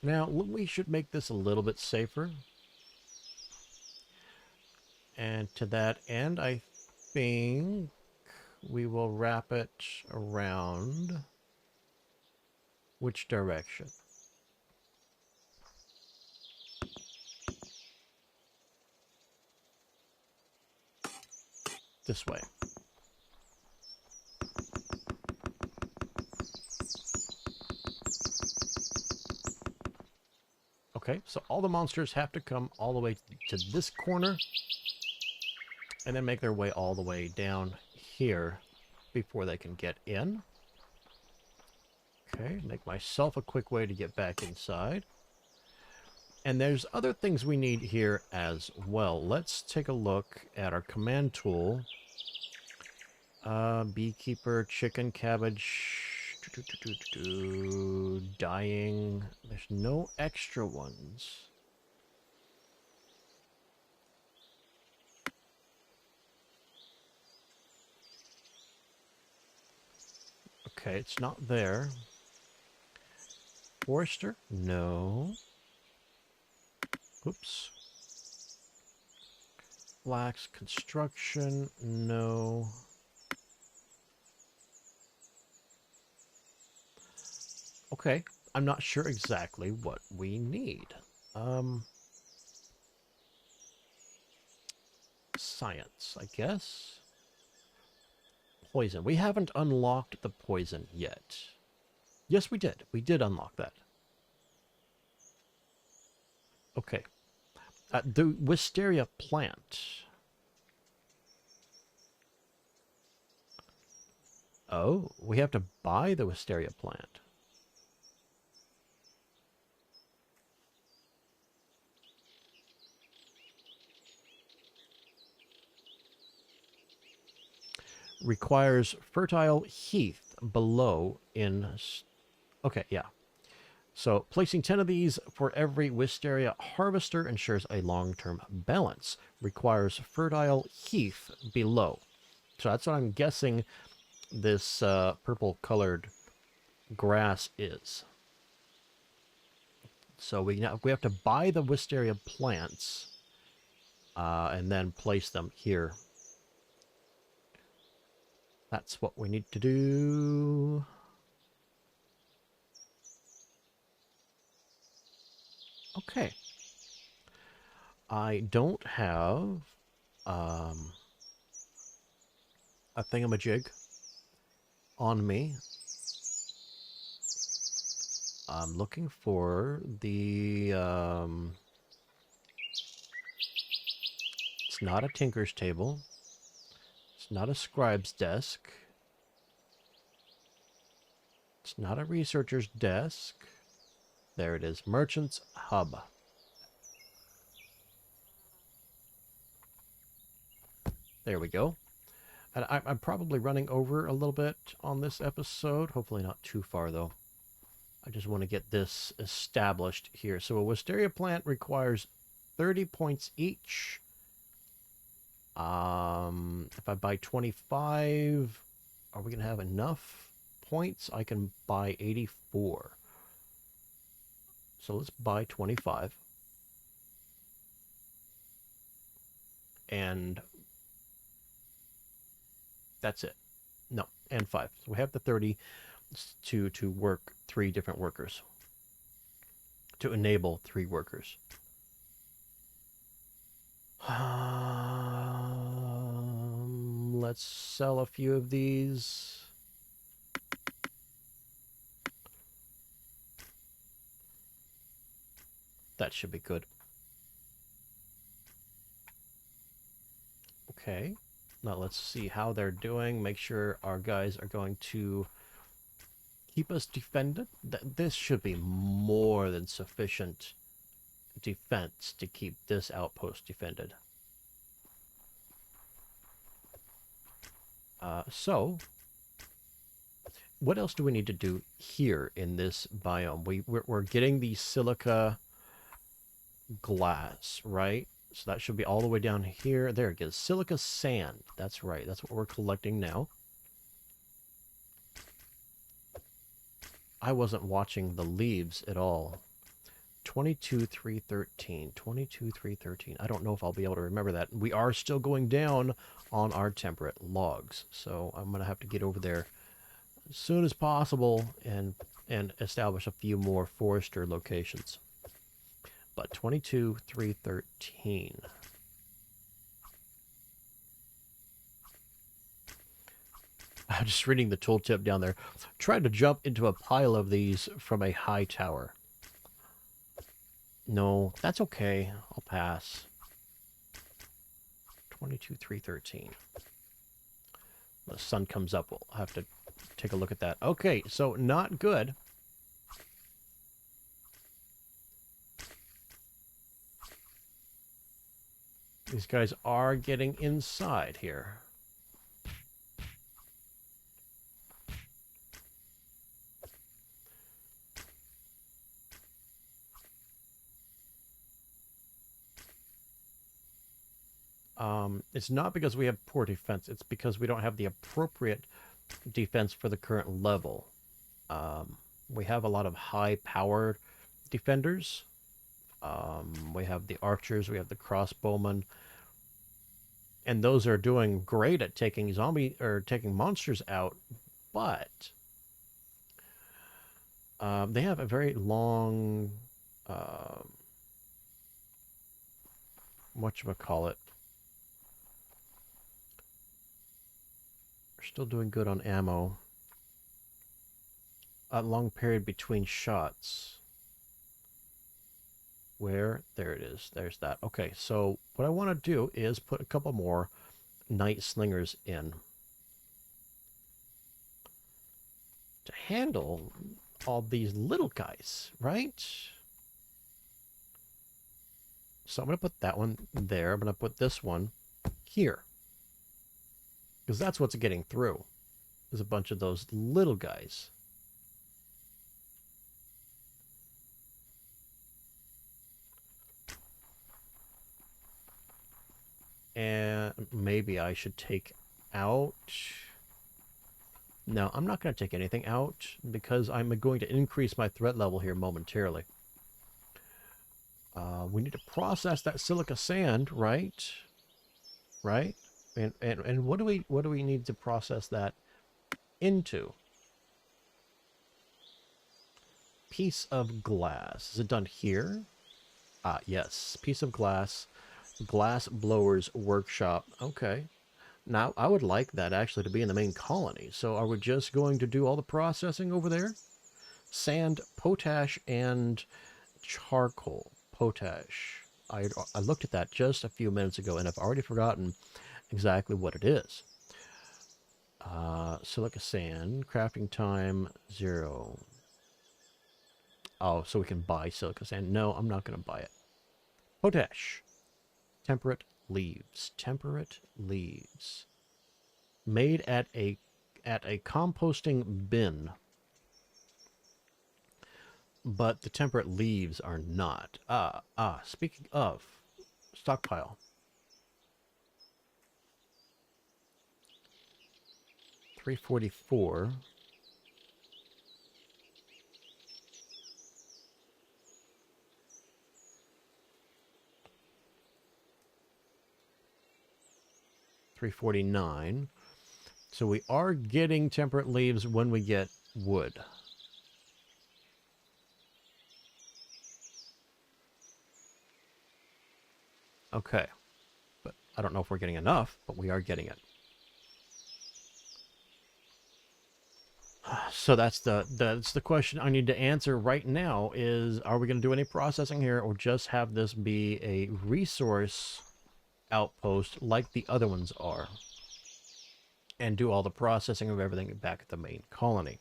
Now, we should make this a little bit safer. And to that end, I think we will wrap it around which direction? This way. Okay, so all the monsters have to come all the way to this corner and then make their way all the way down here before they can get in. Okay, make myself a quick way to get back inside. And there's other things we need here as well. Let's take a look at our command tool. Beekeeper, chicken, cabbage, dying. There's no extra ones. Okay, it's not there. Forester? No. Oops. Flax construction, no. Okay, I'm not sure exactly what we need. Um, Science, I guess. Poison. We haven't unlocked the poison yet. Yes, we did. We did unlock that. Okay. The wisteria plant. Oh, we have to buy the wisteria plant. Requires fertile heath below in... Okay, yeah. So placing 10 of these for every wisteria harvester ensures a long-term balance. Requires fertile heath below. So that's what I'm guessing this purple-colored grass is. So we have to buy the wisteria plants and then place them here. That's what we need to do. Okay. I don't have a thingamajig on me. I'm looking for the... it's not a tinker's table. It's not a scribe's desk. It's not a researcher's desk. There it is. Merchant's Hub. There we go. And I'm probably running over a little bit on this episode. Hopefully not too far, though. I just want to get this established here. So a wisteria plant requires 30 points each. If I buy 25, are we going to have enough points? I can buy 84. So let's buy 25. And that's it. No, and 5. So we have the 30 to work 3 different workers. To enable 3 workers. Let's sell a few of these. That should be good. Okay. Now let's see how they're doing. Make sure our guys are going to keep us defended. This should be more than sufficient defense to keep this outpost defended. So, what else do we need to do here in this biome? We're getting the silica glass, right? So that should be all the way down here. There it is. Silica sand. That's right. That's what we're collecting now. I wasn't watching the leaves at all. 22,313. 22,313. I don't know if I'll be able to remember that. We are still going down on our temperate logs. So I'm going to have to get over there as soon as possible and establish a few more forester locations. But 22,313. I'm just reading the tooltip down there. Trying to jump into a pile of these from a high tower. No, that's okay. I'll pass. 22,313. The sun comes up. We'll have to take a look at that. Okay, so not good. These guys are getting inside here. It's not because we have poor defense. It's because we don't have the appropriate defense for the current level. We have a lot of high-powered defenders. We have the archers. We have the crossbowmen. and those are doing great at taking taking monsters out, but they have a very long, uh, whatchamacallit. They're still doing good on ammo. A long period between shots. Where? There it is. There's that. Okay, so what I want to do is put a couple more night slingers in to handle all these little guys, right? So I'm going to put that one there. I'm going to put this one here. Because that's what's getting through. Is a bunch of those little guys. And maybe I should take out... No, I'm not going to take anything out because I'm going to increase my threat level here momentarily. We need to process that silica sand, right? Right? And what do we need to process that into? Piece of glass. Is it done here? Ah, yes. Piece of glass. Glass blowers workshop. Okay. Now, I would like that actually to be in the main colony. So are we just going to do all the processing over there? Sand, potash, and charcoal. Potash. I looked at that just a few minutes ago, and I've already forgotten exactly what it is. Silica sand. Crafting time, 0. Oh, so we can buy silica sand. No, I'm not going to buy it. Potash. Temperate leaves. Temperate leaves. Made at a composting bin. But the temperate leaves are not. Speaking of, stockpile. 344. $349. So we are getting temperate leaves when we get wood. Okay. But I don't know if we're getting enough, but we are getting it. So that's the question I need to answer right now is, are we going to do any processing here or just have this be a resource outpost like the other ones are and do all the processing of everything back at the main colony?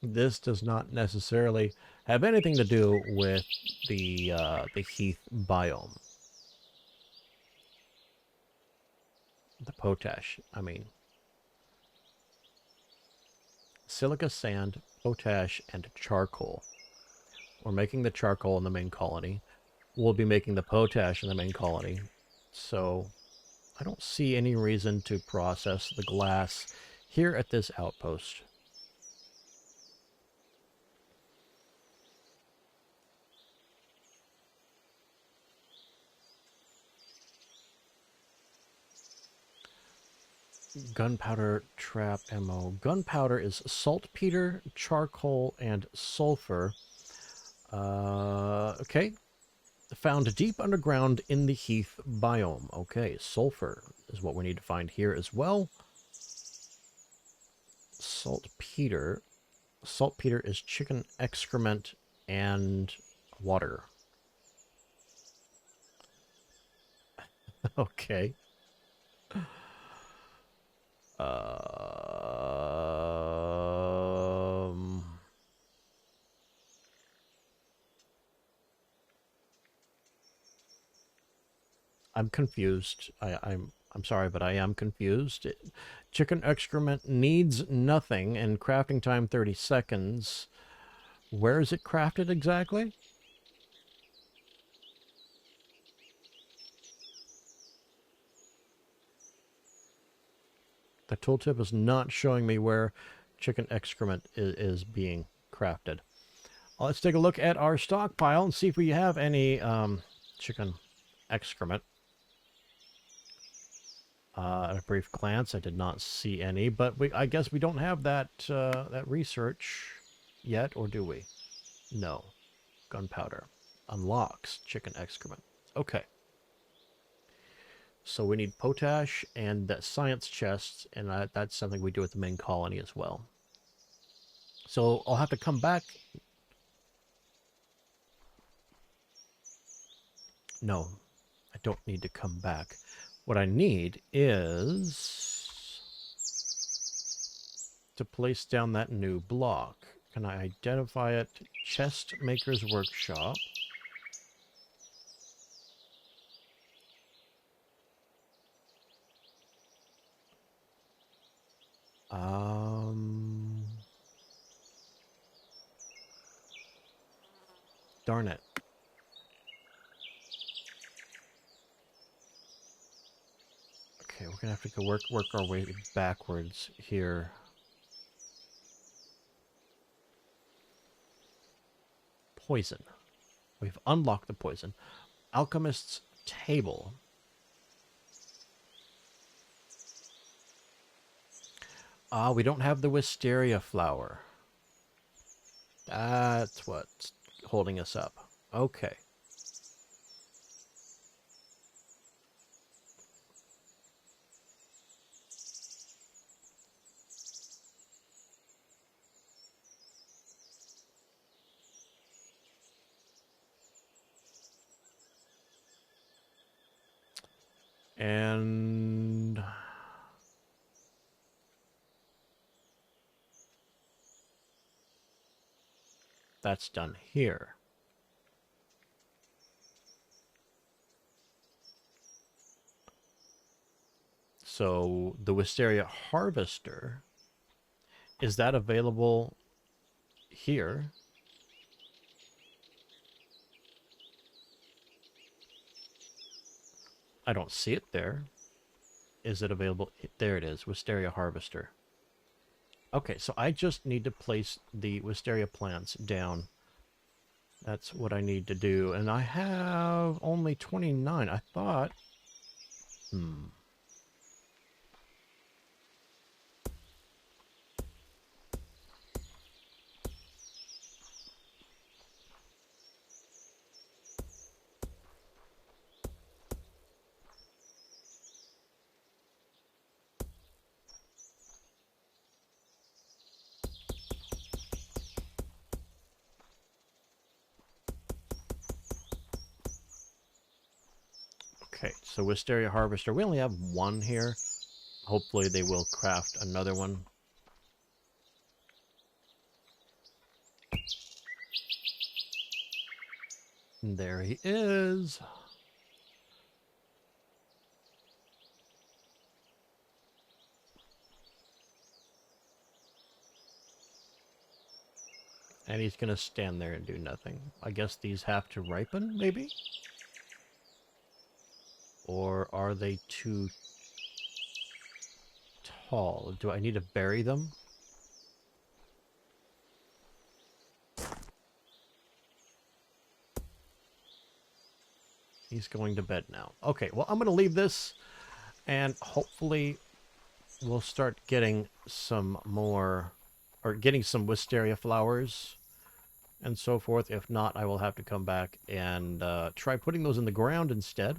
This does not necessarily have anything to do with the Heath biome. The potash, I mean. Silica sand, potash, and charcoal. We're making the charcoal in the main colony. We'll be making the potash in the main colony. So I don't see any reason to process the glass here at this outpost. Gunpowder trap ammo. Gunpowder is saltpeter, charcoal, and sulfur. Okay. Found deep underground in the Heath biome. Okay, sulfur is what we need to find here as well. Saltpeter. Saltpeter is chicken excrement and water. Okay. I'm confused. I'm sorry, but I am confused. Chicken excrement needs nothing and crafting time 30 seconds. Where is it crafted exactly? The tooltip is not showing me where chicken excrement is being crafted. Let's take a look at our stockpile and see if we have any chicken excrement. At a brief glance, I did not see any, but I guess we don't have that that research yet, or do we? No. Gunpowder. Unlocks chicken excrement. Okay. So we need potash and that science chest, and that's something we do at the main colony as well. So I'll have to come back. No, I don't need to come back. What I need is to place down that new block. Can I identify it? Chest Maker's Workshop. Darn it. Okay, we're gonna have to go work our way backwards here. Poison. We've unlocked the poison. Alchemist's Table. We don't have the wisteria flower. That's what's holding us up. Okay. And that's done here. So the Wisteria Harvester, is that available here? I don't see it there. Is it available? There it is, Wisteria Harvester. Okay, so I just need to place the Wisteria plants down. That's what I need to do. And I have only 29. I thought... Okay, so Wisteria Harvester. We only have one here. Hopefully they will craft another one. And there he is. And he's going to stand there and do nothing. I guess these have to ripen, maybe? Or are they too tall? Do I need to bury them? He's going to bed now. Okay, well, I'm going to leave this, and hopefully we'll start getting some more, or getting some wisteria flowers and so forth. If not, I will have to come back and try putting those in the ground instead.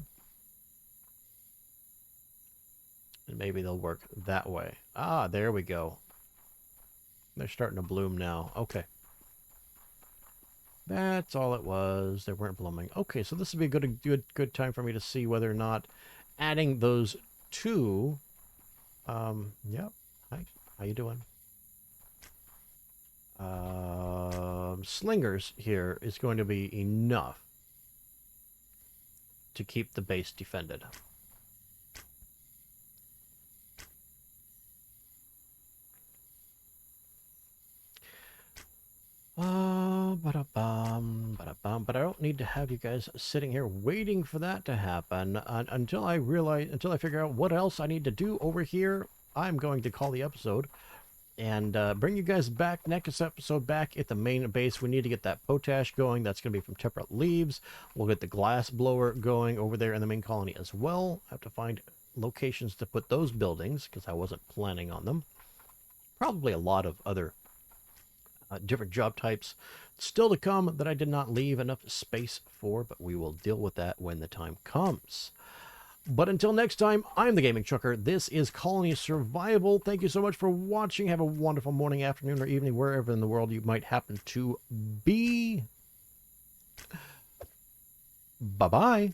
And maybe they'll work that way. Ah, there we go. They're starting to bloom now. Okay. That's all it was. They weren't blooming. Okay, so this would be a good time for me to see whether or not adding those two... yep. Hi. How you doing? Slingers here is going to be enough to keep the base defended. But I don't need to have you guys sitting here waiting for that to happen. Until I figure out what else I need to do over here, I'm going to call the episode and bring you guys back next episode back at the main base. We need to get that potash going. That's going to be from temperate leaves. We'll get the glass blower going over there in the main colony as well. I have to find locations to put those buildings because I wasn't planning on them. Probably a lot of other different job types still to come that I did not leave enough space for, but we will deal with that when the time comes. But until next time, I'm the Gaming Trucker. This is Colony Survival. Thank you so much for watching. Have a wonderful morning, afternoon, or evening, wherever in the world you might happen to be. Bye-bye.